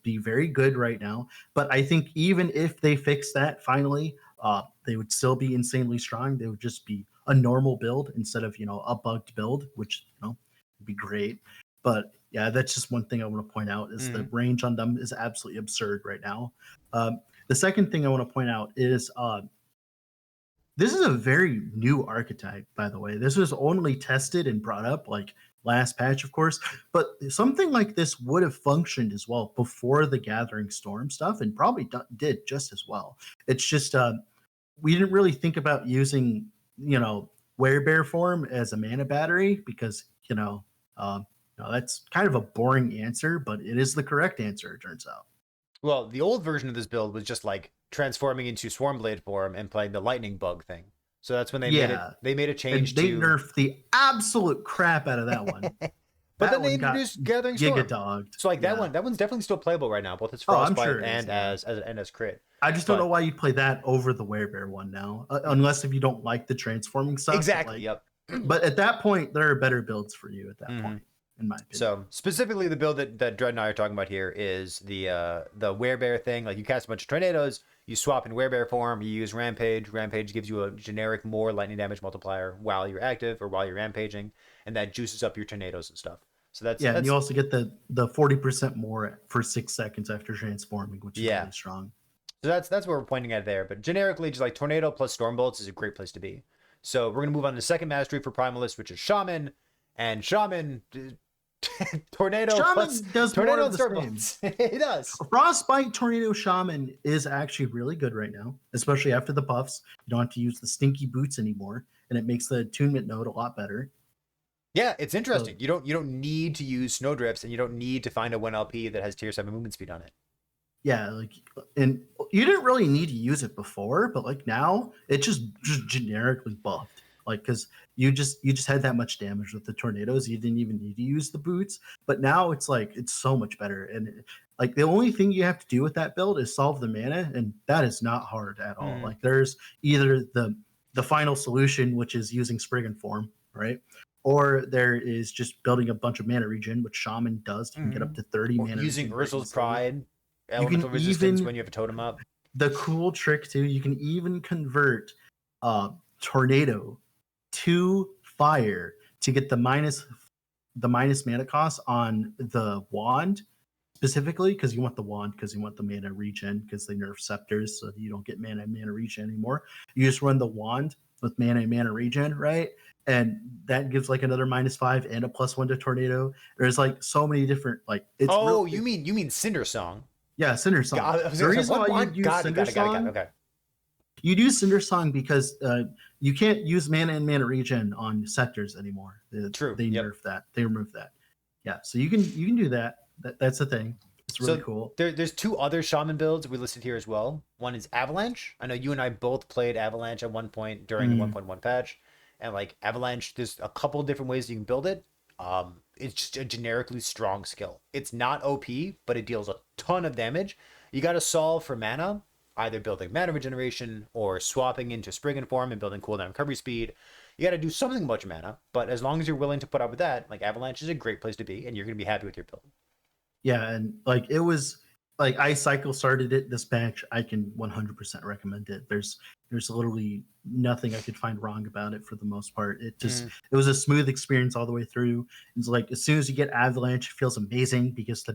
Speaker 2: be very good right now. But I think even if they fix that finally, they would still be insanely strong. They would just be a normal build instead of, a bugged build, which, would be great. But yeah, that's just one thing I want to point out is the range on them is absolutely absurd right now. The second thing I want to point out is this is a very new archetype, by the way. This was only tested and brought up like last patch, of course, but something like this would have functioned as well before the Gathering Storm stuff and probably did just as well. It's just we didn't really think about using, Werebear form as a mana battery because, that's kind of a boring answer, but it is the correct answer, it turns out.
Speaker 1: Well, the old version of this build was just like transforming into Swarmblade form and playing the lightning bug thing. So that's when they made a change
Speaker 2: and they nerfed the absolute crap out of that one.
Speaker 1: But then they introduced Gathering Storm.
Speaker 2: Giga-dogged.
Speaker 1: So like that one's definitely still playable right now, both as Frostbite and as crit.
Speaker 2: I just don't know why you'd play that over the Werebear one now, unless if you don't like the transforming stuff.
Speaker 1: Exactly. Yep.
Speaker 2: But at that point, there are better builds for you at that point. in my opinion.
Speaker 1: So specifically, the build that Dread and I are talking about here is the werebear thing. Like you cast a bunch of tornadoes, you swap in werebear form, you use rampage. Rampage gives you a generic more lightning damage multiplier while you're active or while you're rampaging, and that juices up your tornadoes and stuff. So that's
Speaker 2: and you also get the 40% more for 6 seconds after transforming, which is really strong.
Speaker 1: So that's what we're pointing at there. But generically, just like tornado plus stormbolts is a great place to be. So we're gonna move on to the second mastery for Primalist, which is Shaman, and Shaman. Tornado
Speaker 2: Shaman
Speaker 1: plus
Speaker 2: does
Speaker 1: tornado
Speaker 2: more of the
Speaker 1: stormbolts. He does.
Speaker 2: Frostbite Tornado Shaman is actually really good right now, especially after the buffs. You don't have to use the stinky boots anymore, and it makes the attunement node a lot better.
Speaker 1: Yeah, it's interesting. You don't need to use snowdrifts, and you don't need to find a 1 LP that has tier 7 movement speed on it.
Speaker 2: Yeah, like, and you didn't really need to use it before, but like now it's just generically buffed. Like, because you just had that much damage with the tornadoes, you didn't even need to use the boots. But now it's like it's so much better, and like the only thing you have to do with that build is solve the mana, and that is not hard at all. Like there's either the final solution, which is using Spriggan form, right? Or there is just building a bunch of mana regen, which Shaman does. You can get up to 30 mana.
Speaker 1: Using Ursul's Pride,
Speaker 2: you
Speaker 1: elemental
Speaker 2: can
Speaker 1: resistance
Speaker 2: even,
Speaker 1: when you have a totem up.
Speaker 2: The cool trick too, you can even convert tornado to fire to get the minus mana cost on the wand specifically, because you want the wand because you want the mana regen, because they nerf scepters so you don't get mana regen anymore. You just run the wand with mana regen, right? And that gives like another -5 and a +1 to tornado. There's like so many different like it's
Speaker 1: you mean Cinder Song.
Speaker 2: Yeah, Cinder Song. The reason why you use Cinder Song,
Speaker 1: okay.
Speaker 2: You do Cinder Song because you can't use mana and mana regen on sectors anymore.
Speaker 1: True.
Speaker 2: They nerf that. They remove that. Yeah, so you can do that. That's the thing. It's really cool.
Speaker 1: There's 2 other Shaman builds we listed here as well. One is Avalanche. I know you and I both played Avalanche at one point during the 1.1 patch. And like Avalanche, there's a couple different ways you can build it. It's just a generically strong skill. It's not OP, but it deals a ton of damage. You got to solve for mana, either building mana regeneration or swapping into Spriggan form and building cooldown recovery speed. You got to do something about your mana, but as long as you're willing to put up with that, like Avalanche is a great place to be, and you're going to be happy with your build.
Speaker 2: Yeah, and like it was like I cycle started it this patch. I can 100% recommend it. There's literally nothing I could find wrong about it for the most part. It just it was a smooth experience all the way through. It's like as soon as you get Avalanche, it feels amazing because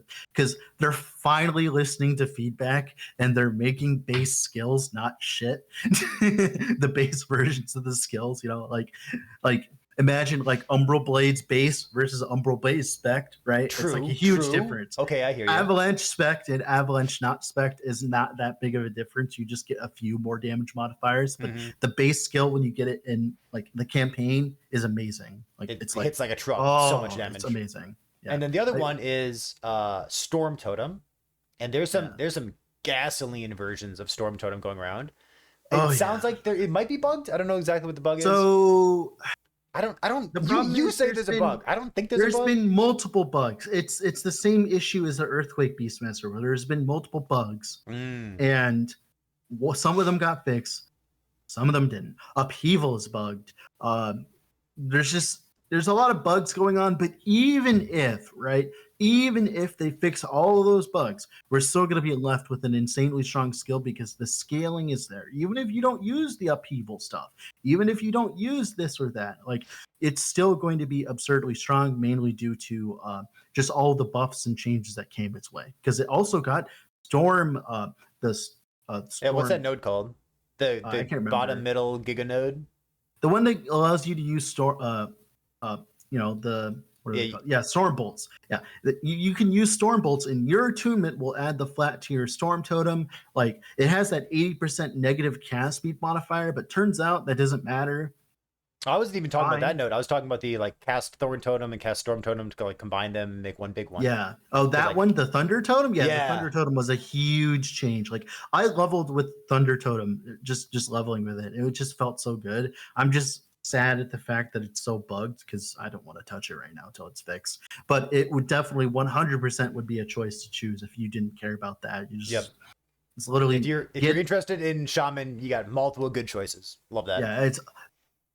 Speaker 2: they're finally listening to feedback and they're making base skills, not shit. The base versions of the skills, like imagine like Umbral Blade's base versus Umbral Blade's spec, right?
Speaker 1: True,
Speaker 2: it's like a huge difference.
Speaker 1: Okay, I hear you.
Speaker 2: Avalanche spec and Avalanche not spec is not that big of a difference. You just get a few more damage modifiers, but the base skill when you get it in like the campaign is amazing. Like
Speaker 1: it
Speaker 2: hits
Speaker 1: like a truck. So much damage.
Speaker 2: It's amazing. Yeah.
Speaker 1: And then the other one is Storm Totem, and there's some gasoline versions of Storm Totem going around. It sounds like it might be bugged. I don't know exactly what the bug is.
Speaker 2: So
Speaker 1: I don't.
Speaker 2: The problem
Speaker 1: you
Speaker 2: is
Speaker 1: say there's a bug. I don't think there's a bug.
Speaker 2: There's been multiple bugs. It's the same issue as the Earthquake Beastmaster, where there's been multiple bugs, and some of them got fixed, some of them didn't. Upheaval is bugged. There's a lot of bugs going on, but even if they fix all of those bugs, we're still going to be left with an insanely strong skill because the scaling is there. Even if you don't use the upheaval stuff, even if you don't use this or that, like it's still going to be absurdly strong, mainly due to just all the buffs and changes that came its way. Because it also got Storm.
Speaker 1: Yeah, what's that node called? The bottom middle giga node.
Speaker 2: The one that allows you to use Storm. Storm bolts. Yeah, you can use storm bolts, and your attunement will add the flat to your storm totem. Like it has that 80% negative cast speed modifier, but turns out that doesn't matter.
Speaker 1: I wasn't even talking about that node. I was talking about the like cast thorn totem and cast storm totem to like combine them and make one big one.
Speaker 2: Yeah. Oh, that one, the thunder totem. Yeah, the thunder totem was a huge change. Like I leveled with thunder totem, just leveling with it. It just felt so good. I'm just sad at the fact that it's so bugged because I don't want to touch it right now until it's fixed. But it would definitely 100% would be a choice to choose if you didn't care about that. You just it's literally
Speaker 1: if you're interested in Shaman, you got multiple good choices. Love that.
Speaker 2: Yeah, it's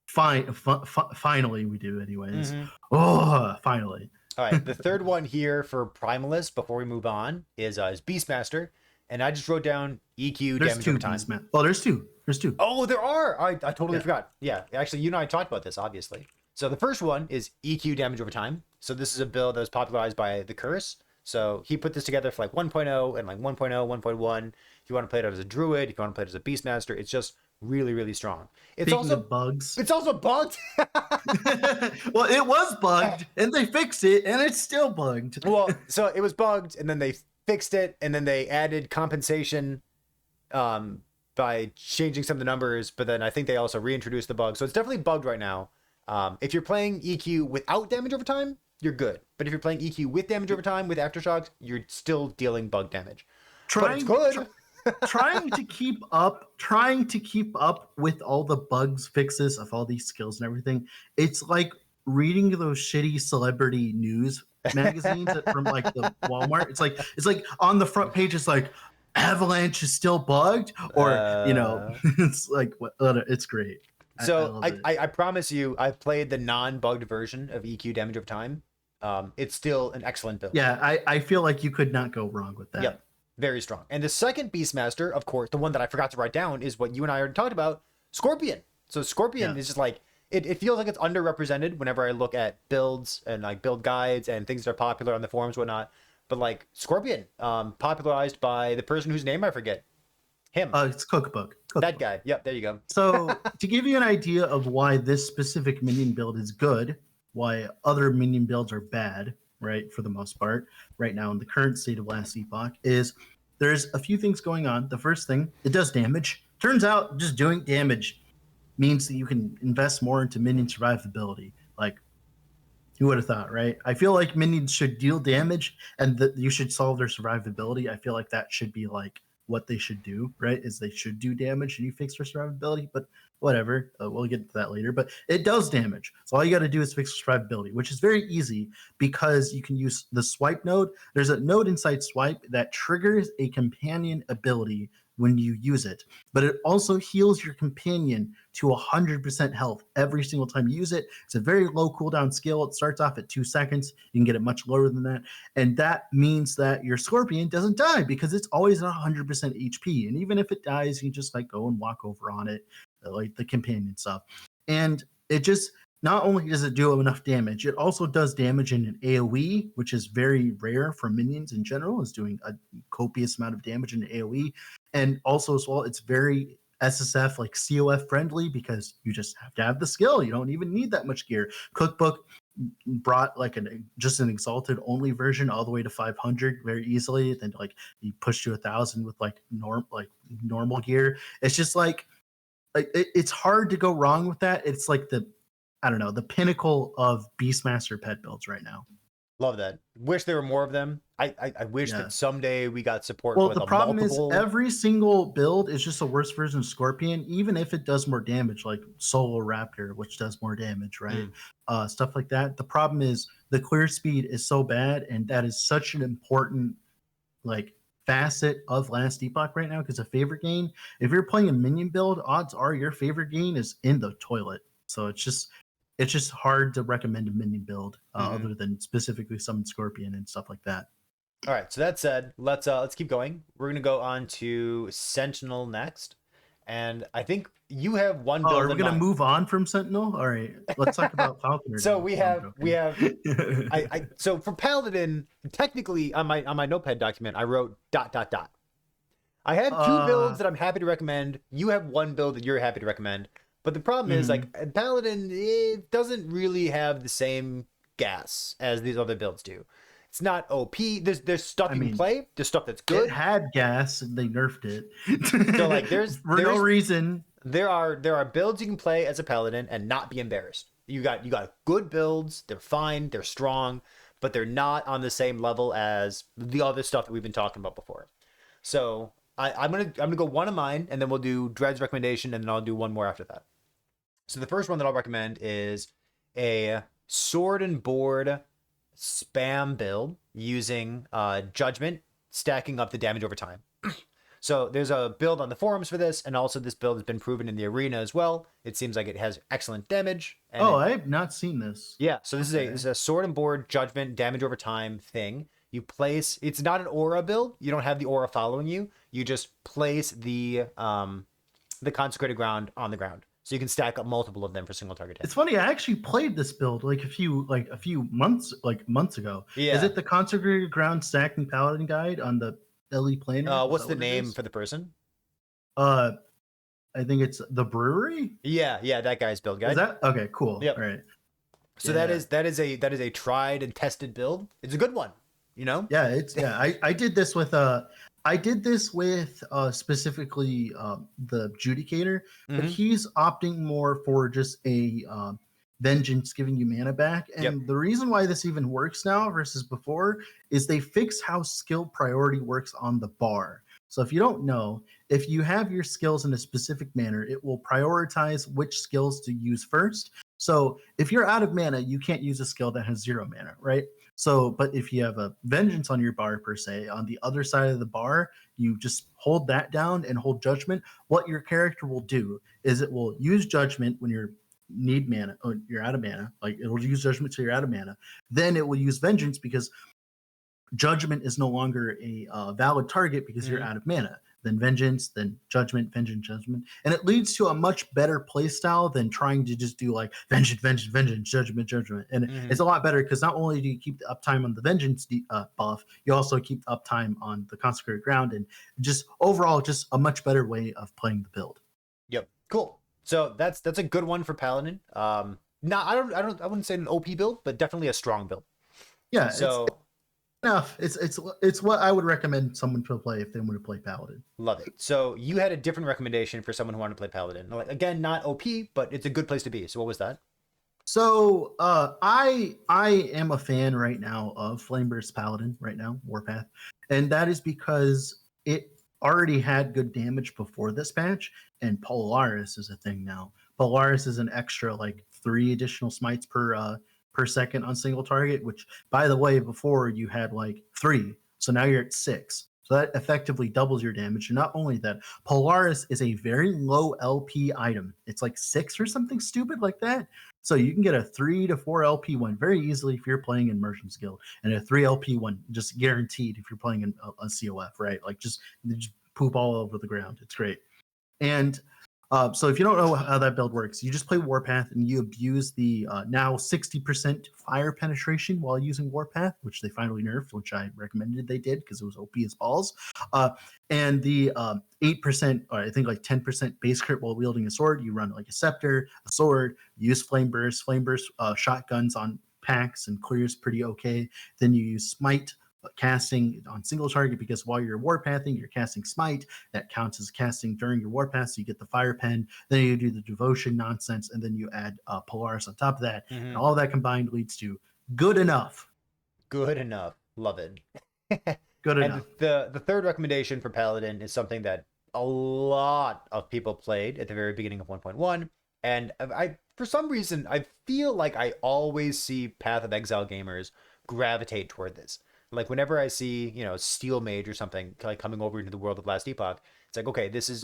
Speaker 2: fine. Finally, we do anyways. Oh, finally.
Speaker 1: All right, the third one here for Primalist before we move on is Beastmaster, and I just wrote down EQ
Speaker 2: There's
Speaker 1: damage over
Speaker 2: two
Speaker 1: time.
Speaker 2: Beastmen. Well, there's two. There's two.
Speaker 1: Oh, there are. I totally
Speaker 2: Yeah.
Speaker 1: forgot. Yeah, actually, you and I talked about this, obviously. So the first one is EQ damage over time. So this is a build that was popularized by the Curse. So he put this together for like 1.0 and like 1.0, 1.1. If you want to play it as a Druid, if you want to play it as a Beastmaster, it's just really, really strong.
Speaker 2: Speaking of bugs,
Speaker 1: It's also bugged.
Speaker 2: well, it was bugged, and they fixed it, and it's still bugged.
Speaker 1: Well, so it was bugged, and then they fixed it, and then they added compensation by changing some of the numbers, but then I think they also reintroduced the bug. So it's definitely bugged right now. If you're playing EQ without damage over time, you're good. But if you're playing EQ with damage over time with aftershocks, you're still dealing bug damage. But it's good.
Speaker 2: Trying to keep up with all the bugs fixes of all these skills and everything. It's like reading those shitty celebrity news magazines from like the Walmart. It's like on the front page it's like Avalanche is still bugged, or it's like it's great.
Speaker 1: So I promise you, I've played the non-bugged version of EQ damage over time. It's still an excellent build.
Speaker 2: Yeah, I feel like you could not go wrong with that.
Speaker 1: Yep. Very strong. And the second Beastmaster, of course, the one that I forgot to write down is what you and I already talked about, Scorpion. So Scorpion is just like, it feels like it's underrepresented whenever I look at builds and like build guides and things that are popular on the forums and whatnot. But like Scorpion, popularized by the person whose name I forget. Him.
Speaker 2: It's Cookbook.
Speaker 1: That guy. Yep, there you go.
Speaker 2: So to give you an idea of why this specific minion build is good, why other minion builds are bad, right, for the most part, right now in the current state of Last Epoch, is there's a few things going on. The first thing, it does damage. Turns out just doing damage means that you can invest more into minion survivability. Like, who would have thought, right? I feel like minions should deal damage and that you should solve their survivability. I feel like that should be like what they should do, right? Is they should do damage and you fix their survivability, but whatever. We'll get to that later. But it does damage. So all you got to do is fix survivability, which is very easy because you can use the swipe node. There's a node inside swipe that triggers a companion ability when you use it, but it also heals your companion to 100% health every single time you use it. It's a very low cooldown skill. It starts off at 2 seconds. You can get it much lower than that. And that means that your Scorpion doesn't die because it's always at 100% HP. And even if it dies, you just like go and walk over on it, like the companion stuff. And it just, not only does it do enough damage, it also does damage in an AoE, which is very rare for minions in general, is doing a copious amount of damage in an AoE. And also as well, it's very SSF, like COF friendly, because you just have to have the skill. You don't even need that much gear. Cookbook brought like just an exalted only version all the way to 500 very easily. Then like he pushed to 1,000 with like normal gear. It's just like it's hard to go wrong with that. It's like the pinnacle of Beastmaster pet builds right now.
Speaker 1: Love that. Wish there were more of them. I wish that someday we got support.
Speaker 2: Well, the problem is every single build is just a worse version of Scorpion, even if it does more damage, like Solo Raptor, which does more damage, right? Stuff like that. The problem is the clear speed is so bad, and that is such an important like facet of Last Epoch right now because a favorite gain. If you're playing a minion build, odds are your favorite gain is in the toilet. So it's just hard to recommend a minion build other than specifically summon Scorpion and stuff like that.
Speaker 1: All right. So that said, let's keep going. We're gonna go on to Sentinel next, and I think you have one build.
Speaker 2: Are we gonna move on from Sentinel? All right, let's talk about Falconer.
Speaker 1: So we have. So for Paladin, technically on my notepad document, I wrote ... I have two builds that I'm happy to recommend. You have one build that you're happy to recommend. But the problem is, like, Paladin, it doesn't really have the same gas as these other builds do. It's not OP. There's stuff you can play. There's stuff that's good.
Speaker 2: It had gas, and they nerfed it.
Speaker 1: So, like, there's
Speaker 2: no reason.
Speaker 1: There are builds you can play as a Paladin and not be embarrassed. You got good builds. They're fine. They're strong, but they're not on the same level as the other stuff that we've been talking about before. So I'm gonna go one of mine, and then we'll do Dread's recommendation, and then I'll do one more after that. So the first one that I'll recommend is a sword and board spam build using Judgment, stacking up the damage over time. So there's a build on the forums for this, and also this build has been proven in the arena as well. It seems like it has excellent damage. And
Speaker 2: I have not seen this.
Speaker 1: yeah, so this is a sword and board judgment damage over time thing. You place, it's not an aura build. You don't have the aura following you. You just place the consecrated ground on the ground. So you can stack up multiple of them for single target hit.
Speaker 2: It's funny. I actually played this build like a few months ago.
Speaker 1: Yeah.
Speaker 2: Is it the Consecrated Ground Stacking Paladin guide on the LE Planner?
Speaker 1: What's the name for the person?
Speaker 2: I think it's the Brewery.
Speaker 1: Yeah, that guy's build guide.
Speaker 2: Is that okay? Cool.
Speaker 1: Yep.
Speaker 2: All right.
Speaker 1: So that is a tried and tested build. It's a good one.
Speaker 2: Yeah, I did this with specifically the Judicator, but he's opting more for just a vengeance giving you mana back. And the reason why this even works now versus before is they fix how skill priority works on the bar. So if you don't know, if you have your skills in a specific manner, it will prioritize which skills to use first. So if you're out of mana, you can't use a skill that has 0 mana, right? So, but if you have a vengeance on your bar per se, on the other side of the bar, you just hold that down and hold judgment. What your character will do is it will use judgment when you need mana, or you're out of mana. Like it'll use judgment till you're out of mana. Then it will use vengeance because judgment is no longer a valid target because you're out of mana. Then vengeance, then judgment, vengeance, judgment. And it leads to a much better play style than trying to just do like vengeance, judgment. And it's a lot better because not only do you keep the uptime on the vengeance buff, you also keep the uptime on the consecrated ground, and just overall just a much better way of playing the build.
Speaker 1: Yep. Cool. So that's a good one for Paladin. I wouldn't say an OP build, but definitely a strong build.
Speaker 2: Yeah.
Speaker 1: So
Speaker 2: enough. It's what I would recommend someone to play if they want to play Paladin.
Speaker 1: Love it. So you had a different recommendation for someone who wanted to play Paladin. Like, again, not OP, but it's a good place to be. So what was that?
Speaker 2: So I am a fan right now of Flameburst Paladin right now, Warpath, and that is because it already had good damage before this patch, and Polaris is a thing now. Polaris is an extra like 3 additional smites per second on single target, which by the way, before you had like 3, so now you're at 6. So that effectively doubles your damage. And not only that, Polaris is a very low LP item. It's like 6 or something stupid like that. So you can get a 3 to 4 LP one very easily if you're playing Immersion's Guild, and a 3 LP one just guaranteed if you're playing a COF, right? Like just poop all over the ground. It's great. And so if you don't know how that build works, you just play Warpath and you abuse the now 60% fire penetration while using Warpath, which they finally nerfed, which I recommended they did because it was OP as balls. And the 8%, or I think like 10% base crit while wielding a sword. You run like a scepter, a sword, use flame burst shotguns on packs and clears pretty okay. Then you use smite casting on single target, because while you're warpathing, you're casting smite. That counts as casting during your warpath, so you get the fire pen. Then you do the devotion nonsense, and then you add Polaris on top of that. And all of that combined leads to good enough.
Speaker 1: Good enough. Love it.
Speaker 2: Good enough.
Speaker 1: The third recommendation for Paladin is something that a lot of people played at the very beginning of 1.1, and I for some reason I feel like I always see Path of Exile gamers gravitate toward this. Like whenever I see, Steel Mage or something like coming over into the world of Last Epoch, it's like, okay, this is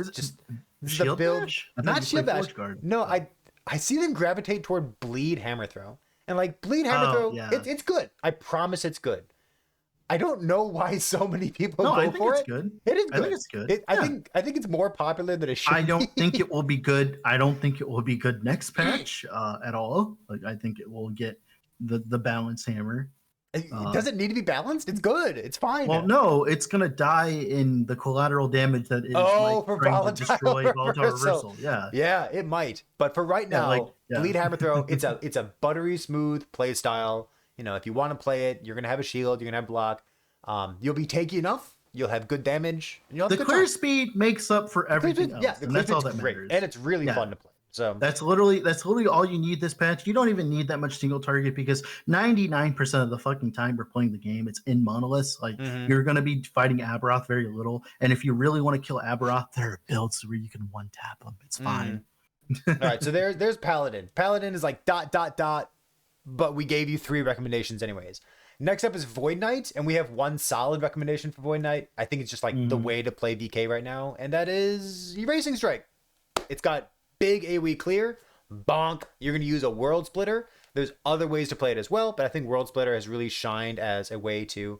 Speaker 1: the build. Not Shield Bash. No, I see them gravitate toward Bleed Hammer Throw. And like Bleed Hammer Throw, it's good. I promise it's good. I don't know why so many people go for it.
Speaker 2: Good.
Speaker 1: It is good.
Speaker 2: I think it's good.
Speaker 1: I think it's more popular than it should be.
Speaker 2: I don't think it will be good. I don't think it will be good next patch at all. Like I think it will get the balance hammer.
Speaker 1: It doesn't need to be balanced. It's good. It's fine.
Speaker 2: Well, no, it's gonna die in the collateral damage that is trying to destroy Volatile Reversal.
Speaker 1: Yeah, it might. But for right now, Bleed Hammer Throw, it's a buttery smooth play style. If you want to play it, you're gonna have a shield, you're gonna have block. You'll be tanky enough. You'll have good damage. And you'll have
Speaker 2: the clear speed makes up for everything else.
Speaker 1: Yeah, and that's all that matters. And it's really fun to play. So
Speaker 2: that's literally all you need this patch. You don't even need that much single target, because 99% of the fucking time we're playing the game, it's in monoliths. Like you're gonna be fighting Aberoth very little, and if you really want to kill Aberoth, there are builds where you can one tap them. It's fine.
Speaker 1: All right, so there's Paladin. Paladin is like ... but we gave you 3 recommendations anyways. Next up is Void Knight, and we have one solid recommendation for Void Knight. I think it's just like the way to play VK right now, and that is Erasing Strike. It's got big AoE clear, bonk. You're going to use a World Splitter. There's other ways to play it as well, but I think World Splitter has really shined as a way to,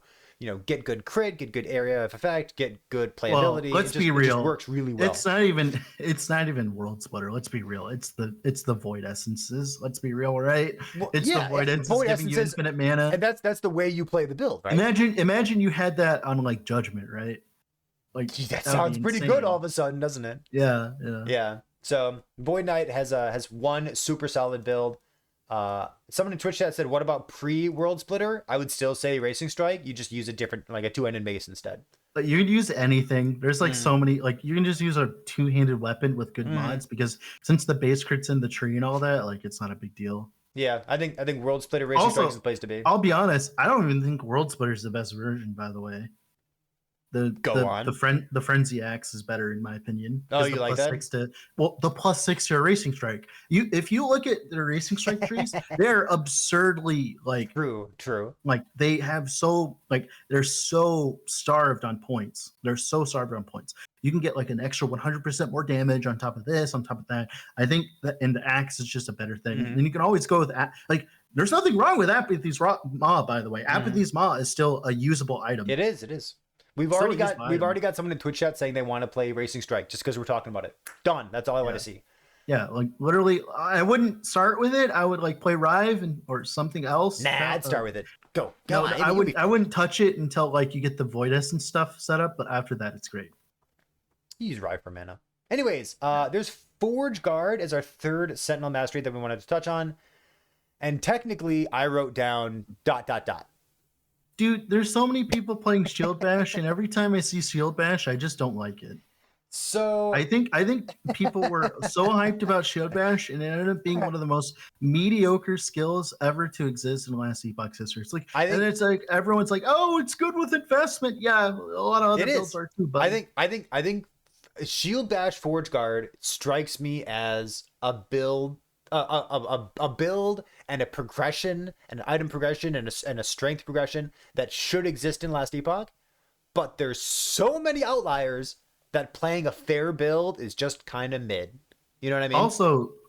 Speaker 1: get good crit, get good area of effect, get good playability.
Speaker 2: Well, let's be real.
Speaker 1: It just works really well.
Speaker 2: It's not even World Splitter. Let's be real. It's the Void Essences. Let's be real, right?
Speaker 1: Well,
Speaker 2: it's the Void Essences giving you infinite mana.
Speaker 1: And that's the way you play the build, right?
Speaker 2: Imagine you had that on like Judgment, right?
Speaker 1: Like that sounds pretty good all of a sudden, doesn't it?
Speaker 2: Yeah.
Speaker 1: So Void Knight has one super solid build. Someone in Twitch chat said, "What about pre-World Splitter?" I would still say Racing Strike. You just use a different, like a two-handed mace instead.
Speaker 2: But you can use anything. There's like so many. Like you can just use a two-handed weapon with good mods because since the base crit's in the tree and all that, like it's not a big deal.
Speaker 1: Yeah, I think World Splitter Racing Strike is the place to be.
Speaker 2: I'll be honest. I don't even think World Splitter is the best version. By the way, the Frenzy Axe is better in my opinion.
Speaker 1: Oh, you like that?
Speaker 2: The +6 to a Racing Strike. If you look at the Racing Strike trees, they're absurdly like
Speaker 1: true.
Speaker 2: Like they have they're so starved on points. You can get like an extra 100% more damage on top of this, on top of that. I think that, and the axe is just a better thing. And you can always go with like. There's nothing wrong with Apathy's Maw, by the way. Apathy's Maw is still a usable item.
Speaker 1: It is. We've already got someone in Twitch chat saying they want to play Racing Strike just because we're talking about it. Done. That's all I want to see.
Speaker 2: Yeah, like literally, I wouldn't start with it. I would like play Rive or something else.
Speaker 1: I'd start with it. Go.
Speaker 2: No, I wouldn't touch it until like you get the Void Essence stuff set up. But after that, it's great.
Speaker 1: You use Rive for mana. Anyways, there's Forge Guard as our third Sentinel Mastery that we wanted to touch on, and technically, I wrote down ...
Speaker 2: Dude, there's so many people playing Shield Bash, and every time I see Shield Bash, I just don't like it.
Speaker 1: So
Speaker 2: I think people were so hyped about Shield Bash, and it ended up being one of the most mediocre skills ever to exist in last Epoch's history. It's like, and it's like everyone's like, "Oh, it's good with investment." Yeah, a lot of other builds are too. But
Speaker 1: I think Shield Bash Forge Guard strikes me as a build. A build and a progression, an item progression, and a strength progression that should exist in Last Epoch, but there's so many outliers that playing a fair build is just kind of mid. You know what I mean?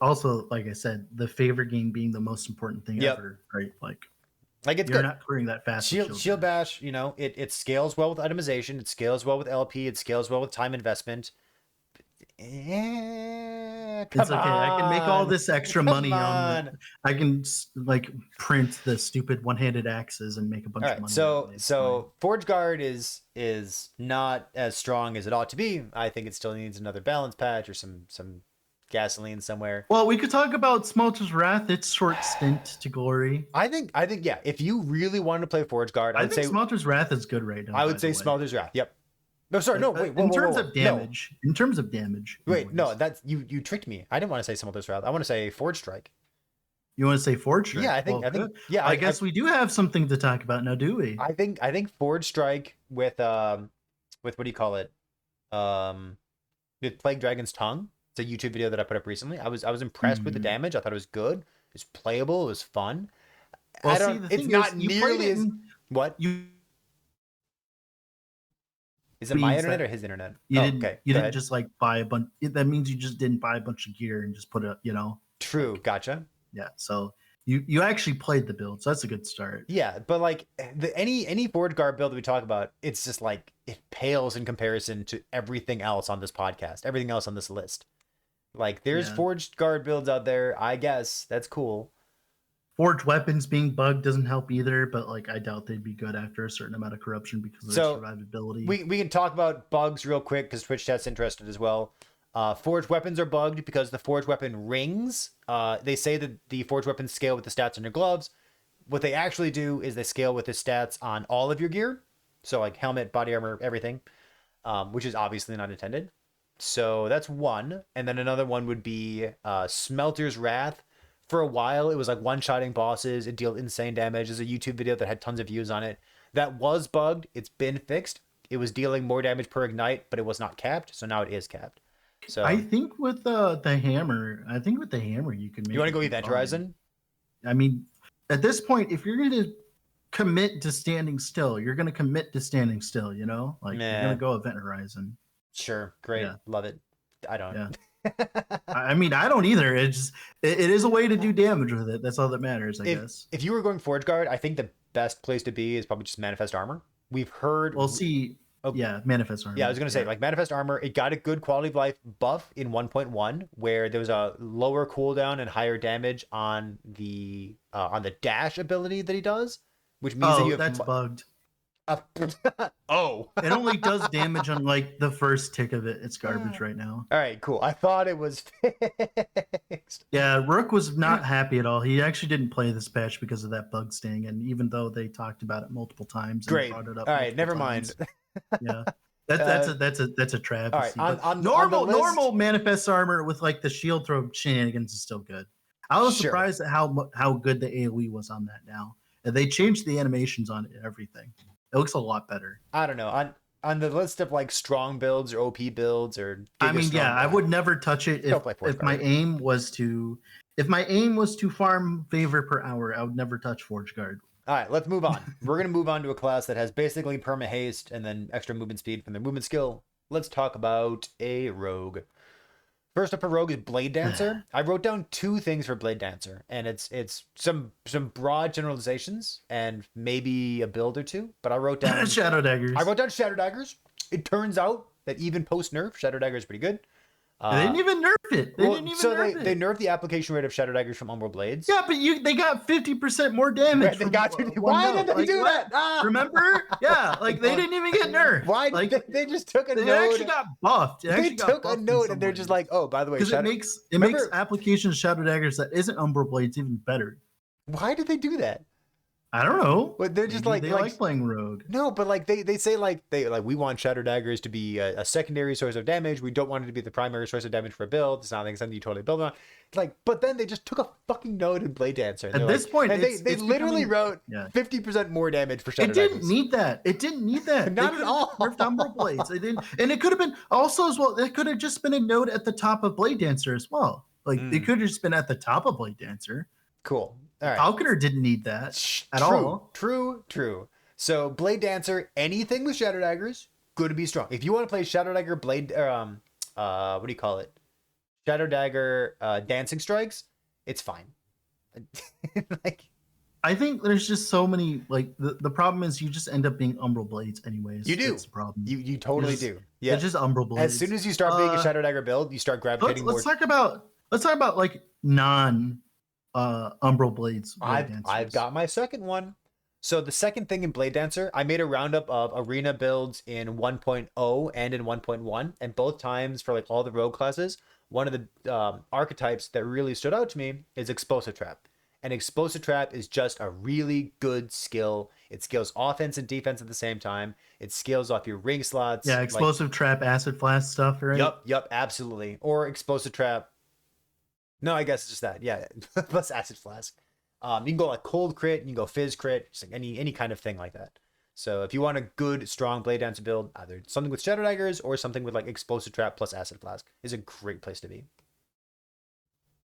Speaker 2: Also, like I said, the favor game being the most important thing ever, right? Like
Speaker 1: it's
Speaker 2: you're
Speaker 1: good.
Speaker 2: not clearing that fast.
Speaker 1: Shield Bash, it scales well with itemization, it scales well with LP, it scales well with time investment.
Speaker 2: It's okay. I can make all this extra money on. I can like print the stupid one-handed axes and make a bunch of money.
Speaker 1: So Forge Guard is not as strong as it ought to be. I think it still needs another balance patch or some gasoline somewhere.
Speaker 2: Well, we could talk about Smelter's Wrath. It's short stint to glory.
Speaker 1: I think yeah. If you really wanted to play Forge Guard, I would say
Speaker 2: Smelter's Wrath is good right now.
Speaker 1: I would say Smelter's Wrath. Yep. No, sorry, no, wait.
Speaker 2: In terms of damage.
Speaker 1: Wait, no, that's you tricked me. I didn't want to say Smelter's Wrath. I want to say Forge Strike.
Speaker 2: You want to say Forge Strike?
Speaker 1: Yeah, I think yeah.
Speaker 2: I guess we do have something to talk about now, do we?
Speaker 1: I think Forge Strike with what do you call it? With Plague Dragon's Tongue. It's a YouTube video that I put up recently. I was impressed with the damage. I thought it was good. It was playable. It was fun.
Speaker 2: Well,
Speaker 1: it's not nearly as what you. Is it my internet or his internet?
Speaker 2: You didn't just like buy a bunch. That means you just didn't buy a bunch of gear and just put it,
Speaker 1: True. Gotcha.
Speaker 2: Yeah. So you actually played the build. So that's a good start.
Speaker 1: Yeah. But like any Forge Guard build that we talk about, it's just like it pales in comparison to everything else on this podcast, everything else on this list. Like there's Forged Guard builds out there. I guess that's cool.
Speaker 2: Forged weapons being bugged doesn't help either, but like I doubt they'd be good after a certain amount of corruption because of their survivability.
Speaker 1: We can talk about bugs real quick because Twitch chat's interested as well. Forged weapons are bugged because the forged weapon rings. They say that the forged weapons scale with the stats on your gloves. What they actually do is they scale with the stats on all of your gear. So like helmet, body armor, everything, which is obviously not intended. So that's one. And then another one would be Smelter's Wrath. For a while, it was like one-shotting bosses. It dealt insane damage. There's a YouTube video that had tons of views on it. That was bugged. It's been fixed. It was dealing more damage per ignite, but it was not capped. So now it is capped. So
Speaker 2: I think with the hammer, you can make.
Speaker 1: You want to go Event Horizon?
Speaker 2: I mean, at this point, if you're going to commit to standing still. You're gonna commit to standing still. You know, like you're
Speaker 1: Nah.
Speaker 2: gonna go Event Horizon.
Speaker 1: Sure, great,
Speaker 2: Yeah.
Speaker 1: love it. I don't.
Speaker 2: Yeah. I mean, I don't either. It is a way to do damage with it. That's all that matters, I guess.
Speaker 1: If you were going Forge Guard, I think the best place to be is probably just Manifest Armor. We've heard.
Speaker 2: We'll see.
Speaker 1: Oh,
Speaker 2: Yeah, Manifest Armor.
Speaker 1: yeah, I was gonna say like Manifest Armor. It got a good quality of life buff in 1.1, where there was a lower cooldown and higher damage on the dash ability that he does, which means that you have
Speaker 2: that's bugged.
Speaker 1: Oh.
Speaker 2: It only does damage on like the first tick of it. It's garbage right now.
Speaker 1: All right, cool. I thought it was fixed.
Speaker 2: Yeah, Rook was not happy at all. He actually didn't play this patch because of that bug sting, and even though they talked about it multiple times, and
Speaker 1: Great.
Speaker 2: brought it up.
Speaker 1: All right, never
Speaker 2: times.
Speaker 1: mind.
Speaker 2: Yeah, that's a travesty.
Speaker 1: All right, on
Speaker 2: normal Manifest Armor with like the shield throw shenanigans is still good. I was surprised at how good the AOE was on that now. And they changed the animations on it and everything. It looks a lot better.
Speaker 1: I don't know. On the list of like strong builds or OP builds or
Speaker 2: I would never touch it if my aim was to farm favor per hour. I would never touch Forge Guard.
Speaker 1: All right, let's move on. We're going to move on to a class that has basically perma haste and then extra movement speed from their movement skill. Let's talk about a rogue. First up for rogue is Blade Dancer. I wrote down 2 things for Blade Dancer, and it's some broad generalizations and maybe a build or 2, but I wrote down
Speaker 2: Shadow Daggers.
Speaker 1: I wrote down Shadow Daggers. It turns out that even post nerf, Shadow Dagger is pretty good.
Speaker 2: They didn't even nerf it. They
Speaker 1: nerfed the application rate of Shadow Daggers from Umbral Blades.
Speaker 2: Yeah, but they got 50% more damage.
Speaker 1: Why did they do that?
Speaker 2: Remember? Yeah, like they didn't even get nerfed.
Speaker 1: Why?
Speaker 2: Like
Speaker 1: they just took a
Speaker 2: they
Speaker 1: node.
Speaker 2: actually got buffed.
Speaker 1: They took a node and they're just like, oh, by the way,
Speaker 2: because it makes application of Shadow Daggers that isn't Umbral Blades even better.
Speaker 1: Why did they do that?
Speaker 2: I don't know.
Speaker 1: But they're just
Speaker 2: they like playing rogue.
Speaker 1: No, but like they say we want Shadow Daggers to be a secondary source of damage. We don't want it to be the primary source of damage for a build. It's not like something you totally build on. Like, but then they just took a fucking node in Blade Dancer.
Speaker 2: At this point,
Speaker 1: and they literally wrote 50% more damage for Shadow
Speaker 2: Daggers. It
Speaker 1: Daggers.
Speaker 2: didn't need that.
Speaker 1: Not at all.
Speaker 2: Nerfed Umbral Blades. They didn't, and it could have been also as well. It could have just been a node at the top of Blade Dancer as well. Like it could have just been at the top of Blade Dancer.
Speaker 1: Cool. All right.
Speaker 2: Falconer didn't need that at all.
Speaker 1: True. So Blade Dancer, anything with Shadow Daggers, good to be strong. If you want to play Shadow Dagger Blade, what do you call it? Shadow Dagger Dancing Strikes, it's fine. Like,
Speaker 2: I think there's just so many. Like the problem is you just end up being Umbral Blades anyways.
Speaker 1: You do.
Speaker 2: That's the problem.
Speaker 1: You totally do. Yeah.
Speaker 2: It's just Umbral Blades.
Speaker 1: As soon as you start being a Shadow Dagger build, you start gravitating more.
Speaker 2: Let's talk about like non Umbral Blades.
Speaker 1: I've got my second one. So the second thing in Blade Dancer, I made a roundup of arena builds in 1.0 and in 1.1, and both times for like all the rogue classes, one of the archetypes that really stood out to me is Explosive Trap. And Explosive Trap is just a really good skill. It scales offense and defense at the same time. It scales off your ring slots.
Speaker 2: Yeah, Explosive Trap, Acid Flask stuff, right?
Speaker 1: Yep, absolutely. Or Explosive Trap. No, I guess it's just that. Yeah, plus Acid Flask. You can go like Cold Crit, you can go Fizz Crit, just like any kind of thing like that. So if you want a good, strong Blade Dancer build, either something with Shadow Daggers or something with like Explosive Trap plus Acid Flask is a great place to be.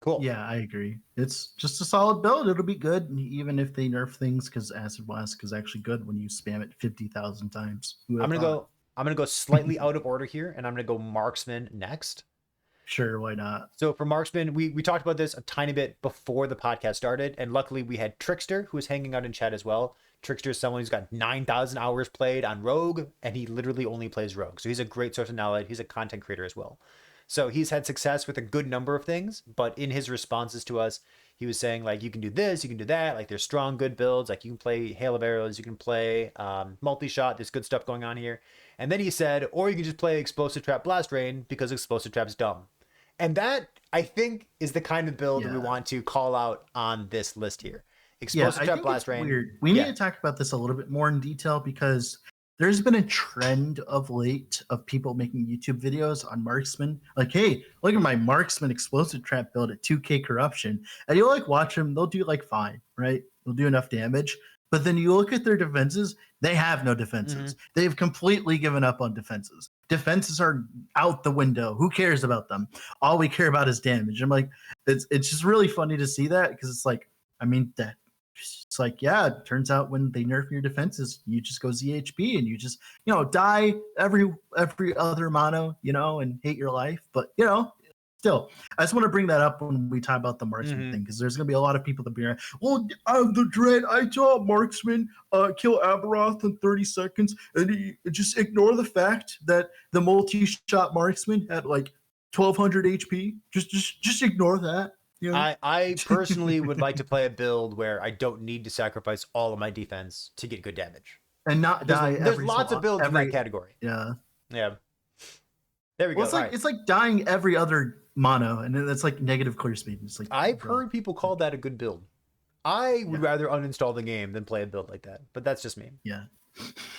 Speaker 1: Cool.
Speaker 2: Yeah, I agree. It's just a solid build. It'll be good, even if they nerf things, because Acid Flask is actually good when you spam it 50,000 times.
Speaker 1: I'm gonna go slightly out of order here, and I'm gonna go Marksman next.
Speaker 2: Sure, why not?
Speaker 1: So for Marksman, we talked about this a tiny bit before the podcast started, and luckily we had Trickster, who was hanging out in chat as well. Trickster is someone who's got 9,000 hours played on Rogue, and he literally only plays Rogue. So he's a great source of knowledge. He's a content creator as well. So he's had success with a good number of things, but in his responses to us, he was saying, like, you can do this, you can do that. Like, there's strong, good builds. Like, you can play Hail of Arrows, you can play multi-shot. There's good stuff going on here. And then he said, or you can just play Explosive Trap Blast Rain because Explosive Trap's dumb. And that, I think, is the kind of build that we want to call out on this list here. Explosive Trap Blast Rain.
Speaker 2: Weird. We need to talk about this a little bit more in detail because there's been a trend of late of people making YouTube videos on Marksman. Like, hey, look at my Marksman Explosive Trap build at 2K corruption. And you'll like watch them, they'll do like fine, right? They'll do enough damage. But then you look at their defenses, they have no defenses. They've completely given up on defenses. Defenses are out the window. Who cares about them? All we care about is damage. I'm like, it's just really funny to see that because it's like, I mean, It's like, yeah, it turns out when they nerf your defenses, you just go ZHP and you just, die every other mono, and hate your life. But still, I just want to bring that up when we talk about the marksman thing, because there's gonna be a lot of people that be like, well, the dread, I saw marksman kill Aberoth in 30 seconds, and he just ignore the fact that the multi-shot marksman had like 1200 HP. Just ignore that.
Speaker 1: I personally would like to play a build where I don't need to sacrifice all of my defense to get good damage.
Speaker 2: And not die.
Speaker 1: There's lots of builds in that category.
Speaker 2: Yeah.
Speaker 1: Yeah. There we go.
Speaker 2: It's like dying every other mono, and that's like negative clear speed. It's like,
Speaker 1: I've heard people call that a good build. I would rather uninstall the game than play a build like that, but that's just me.
Speaker 2: Yeah.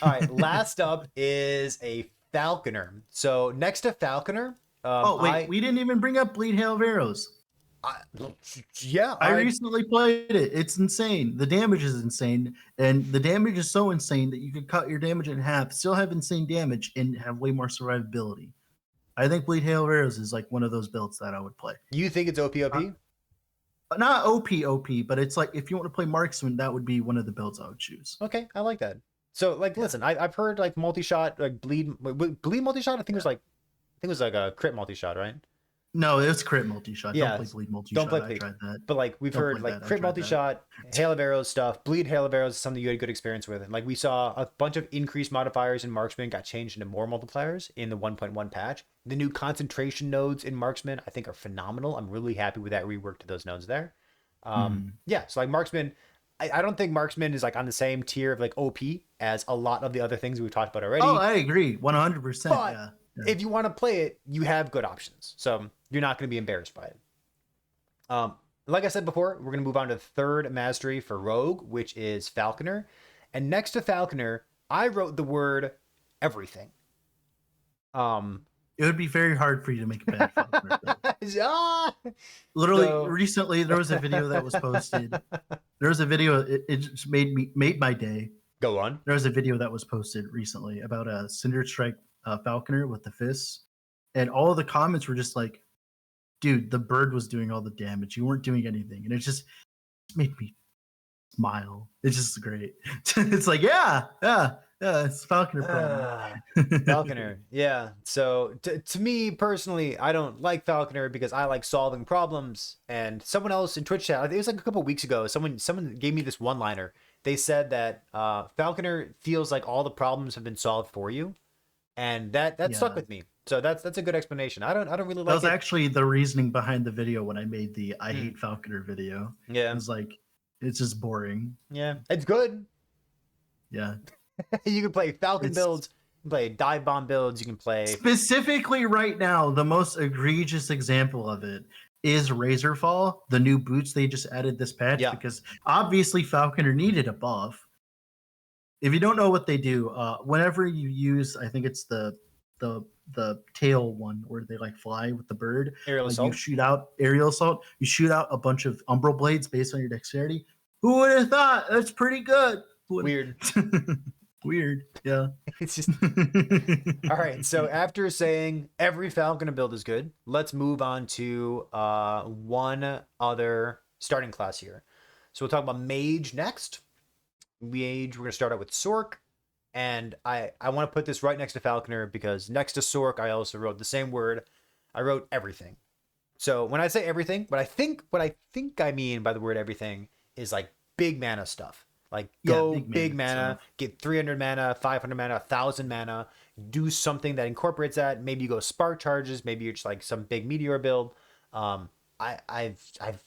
Speaker 1: All right. Last up is a Falconer. So next to Falconer.
Speaker 2: We didn't even bring up Bleed Hail of Arrows.
Speaker 1: I
Speaker 2: recently played it. It's insane. The damage is insane, and the damage is so insane that you could cut your damage in half, still have insane damage, and have way more survivability. I think Bleed Hail of Arrows is like one of those builds that I would play.
Speaker 1: You think it's OP?
Speaker 2: Not OP, but it's like if you want to play Marksman, that would be one of the builds I would choose.
Speaker 1: Okay, I like that. So listen, I've heard like multi-shot, like bleed multi-shot. I think it was like a crit multi-shot, right?
Speaker 2: No, it's crit multi-shot.
Speaker 1: Yeah,
Speaker 2: don't play bleed multi-shot. Don't play bleed. I tried that.
Speaker 1: But like we've heard like crit multi-shot, Hail of Arrows stuff, bleed Hail of Arrows is something you had good experience with. And like we saw a bunch of increased modifiers in Marksman got changed into more multipliers in the 1.1 patch. The new concentration nodes in Marksman I think are phenomenal. I'm really happy with that rework to those nodes there. Yeah, so like Marksman, I don't think Marksman is like on the same tier of like OP as a lot of the other things we've talked about already.
Speaker 2: Oh, I agree, 100%.
Speaker 1: But
Speaker 2: yeah.
Speaker 1: If you want to play it, you have good options. So you're not going to be embarrassed by it. Like I said before, we're going to move on to the third mastery for Rogue, which is Falconer. And next to Falconer, I wrote the word everything.
Speaker 2: It would be very hard for you to make a bad Falconer build. Literally, recently there was a video that was posted. There was a video. It just made my day.
Speaker 1: Go on.
Speaker 2: There was a video that was posted recently about a Cinder Strike Falconer with the fists, and all of the comments were just like, "Dude, the bird was doing all the damage. You weren't doing anything," and it just made me smile. It's just great. It's like, yeah, it's Falconer.
Speaker 1: Falconer, yeah. So to me personally, I don't like Falconer because I like solving problems. And someone else in Twitch chat, I think it was like a couple of weeks ago, someone gave me this one-liner. They said that Falconer feels like all the problems have been solved for you, and that stuck with me. So that's a good explanation. I don't really like it.
Speaker 2: That was actually the reasoning behind the video when I made the I hate Falconer video.
Speaker 1: Yeah,
Speaker 2: it was like, it's just boring.
Speaker 1: Yeah, it's good.
Speaker 2: Yeah.
Speaker 1: You can play Falcon builds, you can play dive bomb builds, you can play...
Speaker 2: Specifically right now, the most egregious example of it is Razorfall, the new boots they just added this patch, because obviously Falconer needed a buff. If you don't know what they do, whenever you use, I think it's the tail one where they like fly with the bird.
Speaker 1: Aerial assault.
Speaker 2: You shoot out aerial assault. You shoot out a bunch of umbral blades based on your dexterity. Who would have thought? That's pretty good.
Speaker 1: Weird.
Speaker 2: Weird. Yeah.
Speaker 1: It's just all right. So after saying every Falconer build is good, let's move on to one other starting class here. So we'll talk about Mage next. Mage, we're gonna start out with Sork. And I want to put this right next to Falconer because next to Sork, I also wrote the same word. I wrote everything. So when I say everything, what I think I mean by the word everything is like big mana stuff. Like go big mana, get 300 mana, 500 mana, 1,000 mana, do something that incorporates that. Maybe you go spark charges. Maybe you're just like some big meteor build. I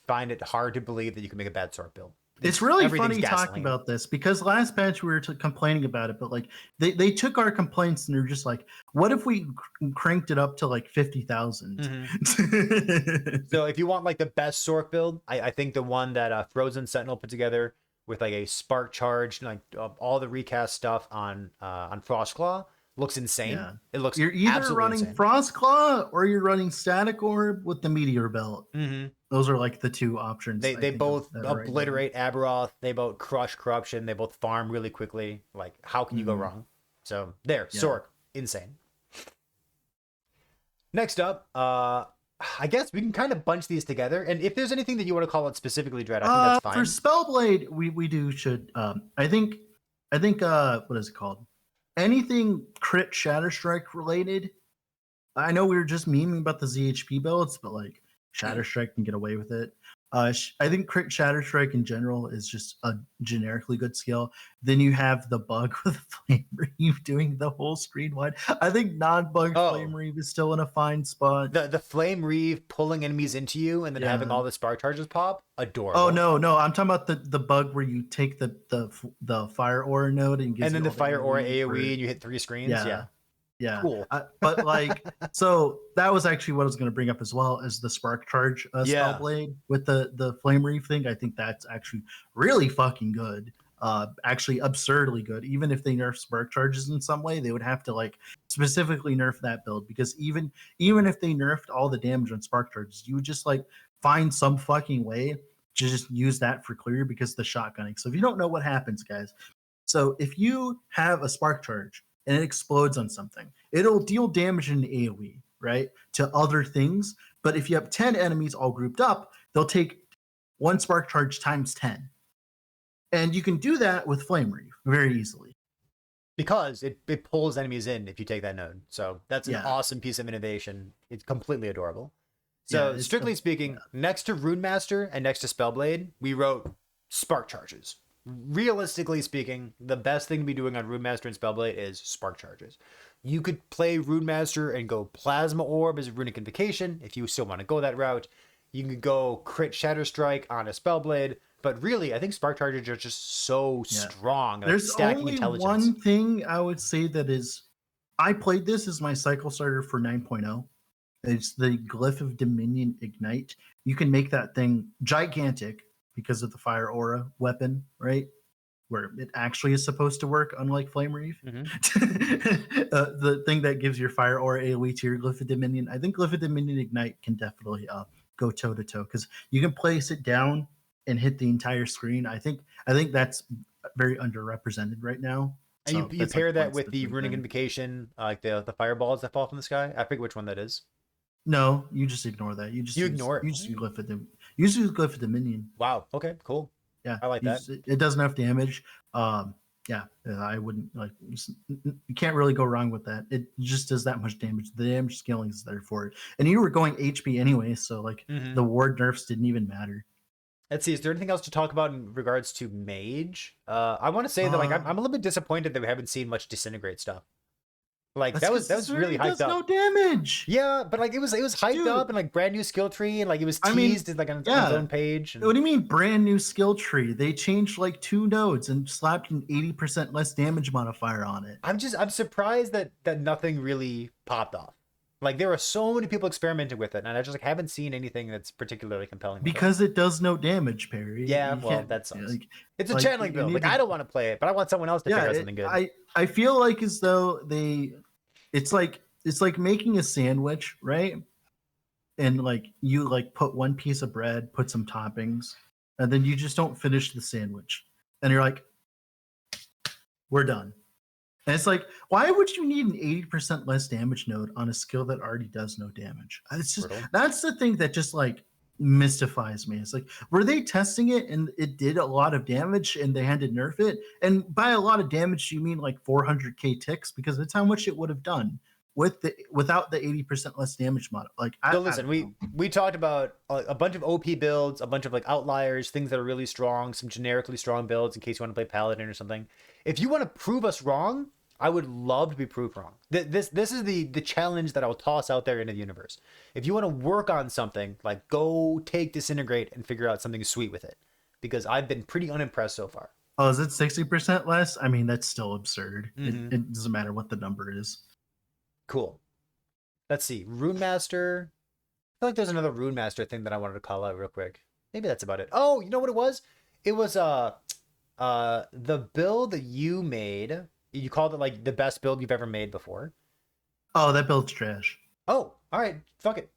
Speaker 1: find it hard to believe that you can make a bad Sork build.
Speaker 2: It's really funny talking about this because last patch we were complaining about it, but like they took our complaints and they're just like, what if we cranked it up to like 50,000?
Speaker 1: Mm-hmm. So if you want like the best Sork build, I think the one that Frozen Sentinel put together with like a spark charge, like all the recast stuff on Frostclaw looks insane. Yeah. It looks
Speaker 2: you're either running
Speaker 1: insane.
Speaker 2: Frostclaw or you're running Static Orb with the Meteor Belt.
Speaker 1: Mm-hmm.
Speaker 2: Those are like the two options.
Speaker 1: They both obliterate Aberoth. They both crush corruption. They both farm really quickly. Like how can you go wrong? So Sork, insane. Next up, I guess we can kind of bunch these together. And if there's anything that you want to call it specifically, Dread, I think that's
Speaker 2: For
Speaker 1: fine.
Speaker 2: Spellblade, we should I think what is it called? Anything crit Shatterstrike related. I know we were just memeing about the ZHP builds, but like Shatterstrike can get away with it. I think crit Shatterstrike in general is just a generically good skill. Then you have the bug with Flame Reave doing the whole screen wide. I think non-bug Flame Reave is still in a fine spot.
Speaker 1: The Flame Reave pulling enemies into you and then having all the spark charges pop, adorable.
Speaker 2: Oh no, I'm talking about the bug where you take the fire aura node and
Speaker 1: then the fire aura AoE and you hit 3 screens.
Speaker 2: Yeah.
Speaker 1: Cool.
Speaker 2: But like, so that was actually what I was going to bring up as well as the spark charge Spellblade with the Flame Reave thing. I think that's actually really fucking good. Actually absurdly good. Even if they nerf spark charges in some way, they would have to like specifically nerf that build, because even if they nerfed all the damage on spark charges, you would just like find some fucking way to just use that for clear because of the shotgunning. So if you don't know what happens, guys, so if you have a spark charge and it explodes on something, it'll deal damage in AoE, right, to other things. But if you have 10 enemies all grouped up, they'll take 1 spark charge times 10. And you can do that with Flame Reave very easily.
Speaker 1: Because it pulls enemies in if you take that node. So that's an awesome piece of innovation. It's completely adorable. So strictly speaking, next to Rune Master and next to Spellblade, we wrote spark charges. Realistically speaking, the best thing to be doing on Rune Master and Spellblade is spark charges. You could play Rune Master and go Plasma Orb as a Runic Invocation if you still want to go that route. You can go crit Shatterstrike on a Spellblade, but really, I think spark charges are just so strong. Like
Speaker 2: there's only one thing I would say that is, I played this as my cycle starter for 9.0. It's the Glyph of Dominion Ignite. You can make that thing gigantic because of the fire aura weapon, right? Where it actually is supposed to work, unlike Flame Reave. The thing that gives your fire aura AoE to your Glyph of Dominion. I think Glyph of Dominion Ignite can definitely go toe to toe because you can place it down and hit the entire screen. I think that's very underrepresented right now.
Speaker 1: And so you pair that with the Runic Invocation, like the fireballs that fall from the sky. I forget which one that is.
Speaker 2: No, you just ignore that. You ignore it. You just use Glyph of Dominion.
Speaker 1: Wow. Okay. Cool.
Speaker 2: Yeah,
Speaker 1: I like that.
Speaker 2: It does enough damage. I wouldn't like. You can't really go wrong with that. It just does that much damage. The damage scaling is there for it, and you were going HP anyway, so like the ward nerfs didn't even matter.
Speaker 1: Let's see. Is there anything else to talk about in regards to Mage? I want to say that like I'm a little bit disappointed that we haven't seen much Disintegrate stuff. Like that was really hyped up.
Speaker 2: No damage.
Speaker 1: Yeah, but like it was hyped up and like brand new skill tree and like it was teased like on its own page.
Speaker 2: What do you mean brand new skill tree? They changed like 2 nodes and slapped an 80% less damage modifier on it.
Speaker 1: I'm surprised that nothing really popped off. Like there are so many people experimenting with it, and I just like haven't seen anything that's particularly compelling.
Speaker 2: Because it does no damage, Perry.
Speaker 1: Yeah, well, that sucks. It's a channeling build. Like I don't want to play it, but I want someone else to figure out something good.
Speaker 2: I feel like as though it's like making a sandwich, right? And like you like put 1 piece of bread, put some toppings, and then you just don't finish the sandwich, and you're like, we're done. And it's like, why would you need an 80% less damage node on a skill that already does no damage? It's just that's the thing that just like mystifies me. It's like, were they testing it and it did a lot of damage and they had to nerf it? And by a lot of damage, you mean like 400k ticks, because that's how much it would have done without the 80% less damage mod. Like,
Speaker 1: so listen, we talked about a bunch of OP builds, a bunch of like outliers, things that are really strong, some generically strong builds in case you want to play Paladin or something. If you want to prove us wrong, I would love to be proved wrong. This is the challenge that I'll toss out there into the universe. If you want to work on something, like go take Disintegrate and figure out something sweet with it, because I've been pretty unimpressed so far.
Speaker 2: Oh, is it 60% less? I mean, that's still absurd. It doesn't matter what the number is.
Speaker 1: Cool. Let's see. Rune Master. I feel like there's another Rune Master thing that I wanted to call out real quick. Maybe that's about it. Oh, you know what it was? It was the build that you made. You called it like the best build you've ever made before.
Speaker 2: Oh, that build's trash.
Speaker 1: Oh, all right. Fuck it.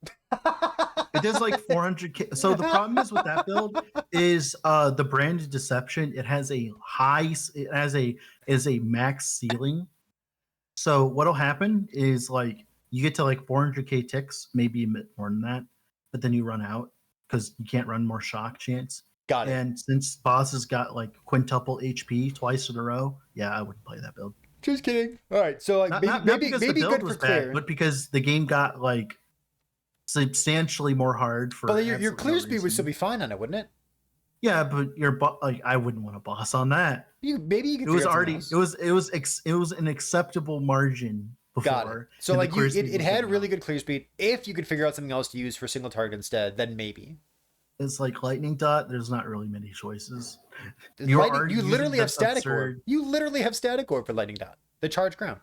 Speaker 2: It does like 400k. So the problem is with that build is the brand deception. It has a max ceiling. So what'll happen is like you get to like 400k ticks, maybe a bit more than that. but then you run out because you can't run more shock chance.
Speaker 1: Got it.
Speaker 2: And since bosses got like quintuple HP twice in a row, yeah, I wouldn't play that build.
Speaker 1: Just kidding. All right, so like
Speaker 2: Not
Speaker 1: maybe
Speaker 2: because the build
Speaker 1: good
Speaker 2: was
Speaker 1: for clear,
Speaker 2: but because the game got like substantially more hard for.
Speaker 1: but your clear
Speaker 2: no
Speaker 1: speed would
Speaker 2: reason.
Speaker 1: still be fine on it, wouldn't it?
Speaker 2: Yeah, but like I wouldn't want a boss on that.
Speaker 1: Maybe you could.
Speaker 2: It was
Speaker 1: figure out
Speaker 2: already
Speaker 1: something else.
Speaker 2: it was an acceptable margin before.
Speaker 1: Got it. So
Speaker 2: and
Speaker 1: like
Speaker 2: the clear
Speaker 1: it
Speaker 2: speed was
Speaker 1: had
Speaker 2: good
Speaker 1: really
Speaker 2: now.
Speaker 1: good clear speed. If you could figure out something else to use for single target instead, then maybe.
Speaker 2: It's like lightning dot. There's not really many choices. You're already
Speaker 1: You literally
Speaker 2: using
Speaker 1: have
Speaker 2: this
Speaker 1: static orb.
Speaker 2: absurd-
Speaker 1: You literally have static orb for lightning dot. The charge ground.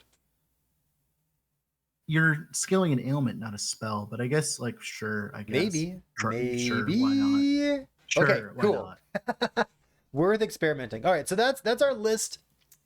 Speaker 2: You're skilling an ailment, not a spell. But I guess like sure, I guess
Speaker 1: Maybe.
Speaker 2: Sure, why not? Sure,
Speaker 1: Okay,
Speaker 2: why
Speaker 1: cool.
Speaker 2: not?
Speaker 1: Worth experimenting. All right, so that's our list.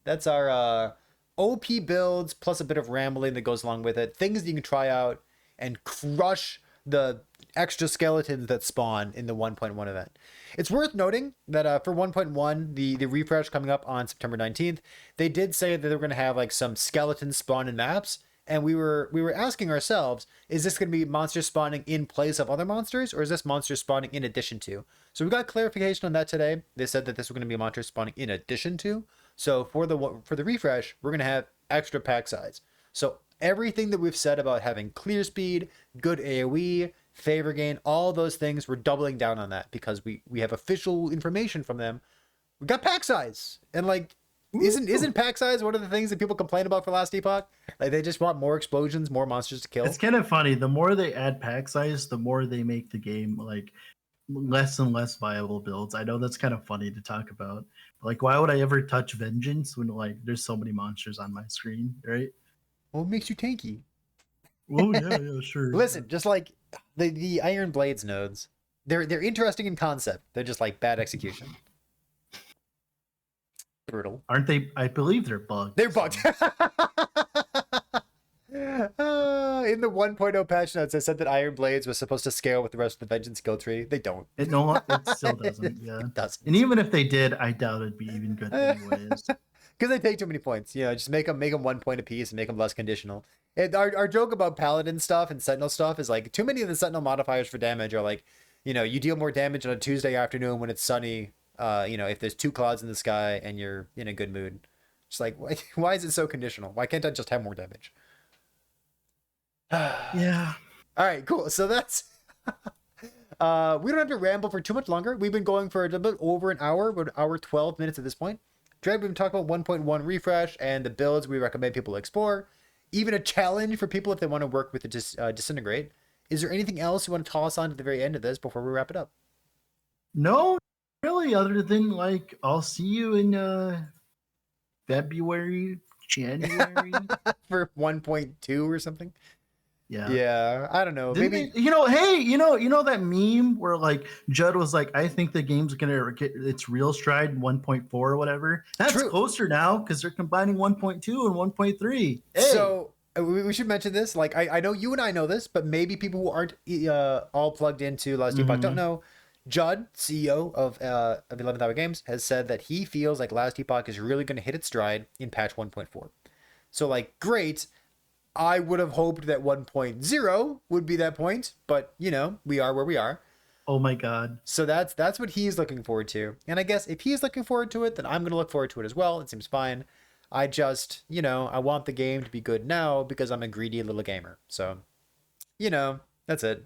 Speaker 1: That's our OP builds plus a bit of rambling that goes along with it. Things that you can try out and crush the extra skeletons that spawn in the 1.1 event. It's worth noting that for 1.1, the refresh coming up on September 19th, they did say that they were going to have like some skeletons spawn in maps. And we were asking ourselves, is this going to be monsters spawning in place of other monsters, or is this monsters spawning in addition to? So we got clarification on that today. They said that this was going to be monsters spawning in addition to. So for the refresh, we're going to have extra pack size. So everything that we've said about having clear speed, good AoE, favor gain, all those things, we're doubling down on that because we have official information from them. We got pack size, and like. Isn't pack size one of the things that people complain about for Last Epoch? Like they just want more explosions, more monsters to kill.
Speaker 2: It's kind of funny. The more they add pack size, the more they make the game like less and less viable builds. I know that's kind of funny to talk about. Like, why would I ever touch Vengeance when like there's so many monsters on my screen, right?
Speaker 1: Well, it makes you tanky.
Speaker 2: Oh yeah, sure.
Speaker 1: Listen, just like the Iron Blades nodes, they're interesting in concept. They're just like bad execution. Brutal.
Speaker 2: Aren't they? I believe they're bugged.
Speaker 1: They're bugged. In the 1.0 patch notes, I said that Iron Blades was supposed to scale with the rest of the Vengeance skill tree. They don't.
Speaker 2: It still doesn't. Yeah,
Speaker 1: It doesn't.
Speaker 2: And even if they did, I doubt it'd be even good anyways.
Speaker 1: Because they take too many points. You know, just make them 1 point apiece and make them less conditional. Our joke about Paladin stuff and Sentinel stuff is like too many of the Sentinel modifiers for damage are like, you know, you deal more damage on a Tuesday afternoon when it's sunny. You know, if there's 2 clouds in the sky and you're in a good mood. It's like, why is it so conditional? Why can't I just have more damage?
Speaker 2: Yeah.
Speaker 1: All right, cool. So that's... we don't have to ramble for too much longer. We've been going for a little bit over an hour, about an hour 12 minutes at this point. Dred, we've been talking about 1.1 refresh and the builds we recommend people explore. Even a challenge for people if they want to work with the Disintegrate. Is there anything else you want to toss on to the very end of this before we wrap it up?
Speaker 2: No, really, other than like I'll see you in February, January.
Speaker 1: For 1.2 or something?
Speaker 2: Yeah.
Speaker 1: Yeah, I don't know. Maybe
Speaker 2: you know, hey, you know that meme where like Judd was like, I think the game's gonna get its real stride in 1.4 or whatever. That's
Speaker 1: True.
Speaker 2: closer now because they're combining 1.2 and 1.3. Hey.
Speaker 1: So we should mention this. Like I know you and I know this, but maybe people who aren't all plugged into Last Epoch don't know. Judd, CEO of 11th Hour Games, has said that he feels like Last Epoch is really going to hit its stride in patch 1.4. So like, great. I would have hoped that 1.0 would be that point, but you know, we are where we are.
Speaker 2: Oh my God.
Speaker 1: So that's what he's looking forward to. And I guess if he's looking forward to it, then I'm going to look forward to it as well. It seems fine. I just, you know, I want the game to be good now because I'm a greedy little gamer. So, you know, that's it.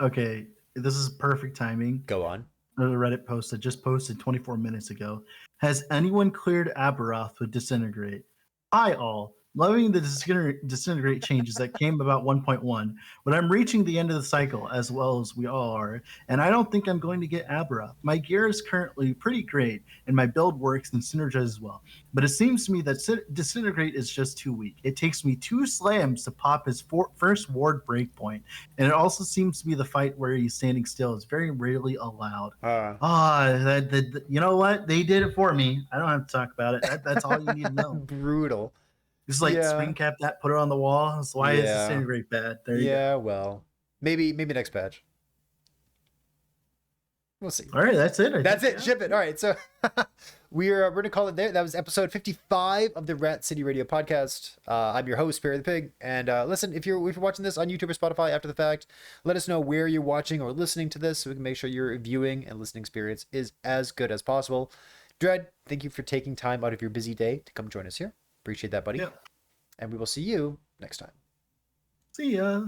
Speaker 2: Okay, this is perfect timing.
Speaker 1: Go on.
Speaker 2: A Reddit post that just posted 24 minutes ago. Has anyone cleared Aberoth with Disintegrate? Hi all. Loving the Disintegrate changes that came about 1.1, but I'm reaching the end of the cycle as well as we all are, and I don't think I'm going to get Aberoth. My gear is currently pretty great, and my build works and synergizes well, but it seems to me that Disintegrate is just too weak. It takes me 2 slams to pop his first ward breakpoint, and it also seems to be the fight where he's standing still is very rarely allowed. You know what? They did it for me. I don't have to talk about it. That's all you need to know.
Speaker 1: Brutal.
Speaker 2: Just like screen cap that, put it on the wall. So why is Disintegrate bad? There you go.
Speaker 1: Well, maybe next patch. We'll see.
Speaker 2: All right, that's it.
Speaker 1: That's it. Ship it. All right. So we're going to call it there. That was episode 55 of the Rat City Radio podcast. I'm your host, PerryThePig. And listen, if you're watching this on YouTube or Spotify after the fact, let us know where you're watching or listening to this so we can make sure your viewing and listening experience is as good as possible. Dread, thank you for taking time out of your busy day to come join us here. Appreciate that, buddy.
Speaker 2: Yeah.
Speaker 1: And we will see you next time.
Speaker 2: See ya.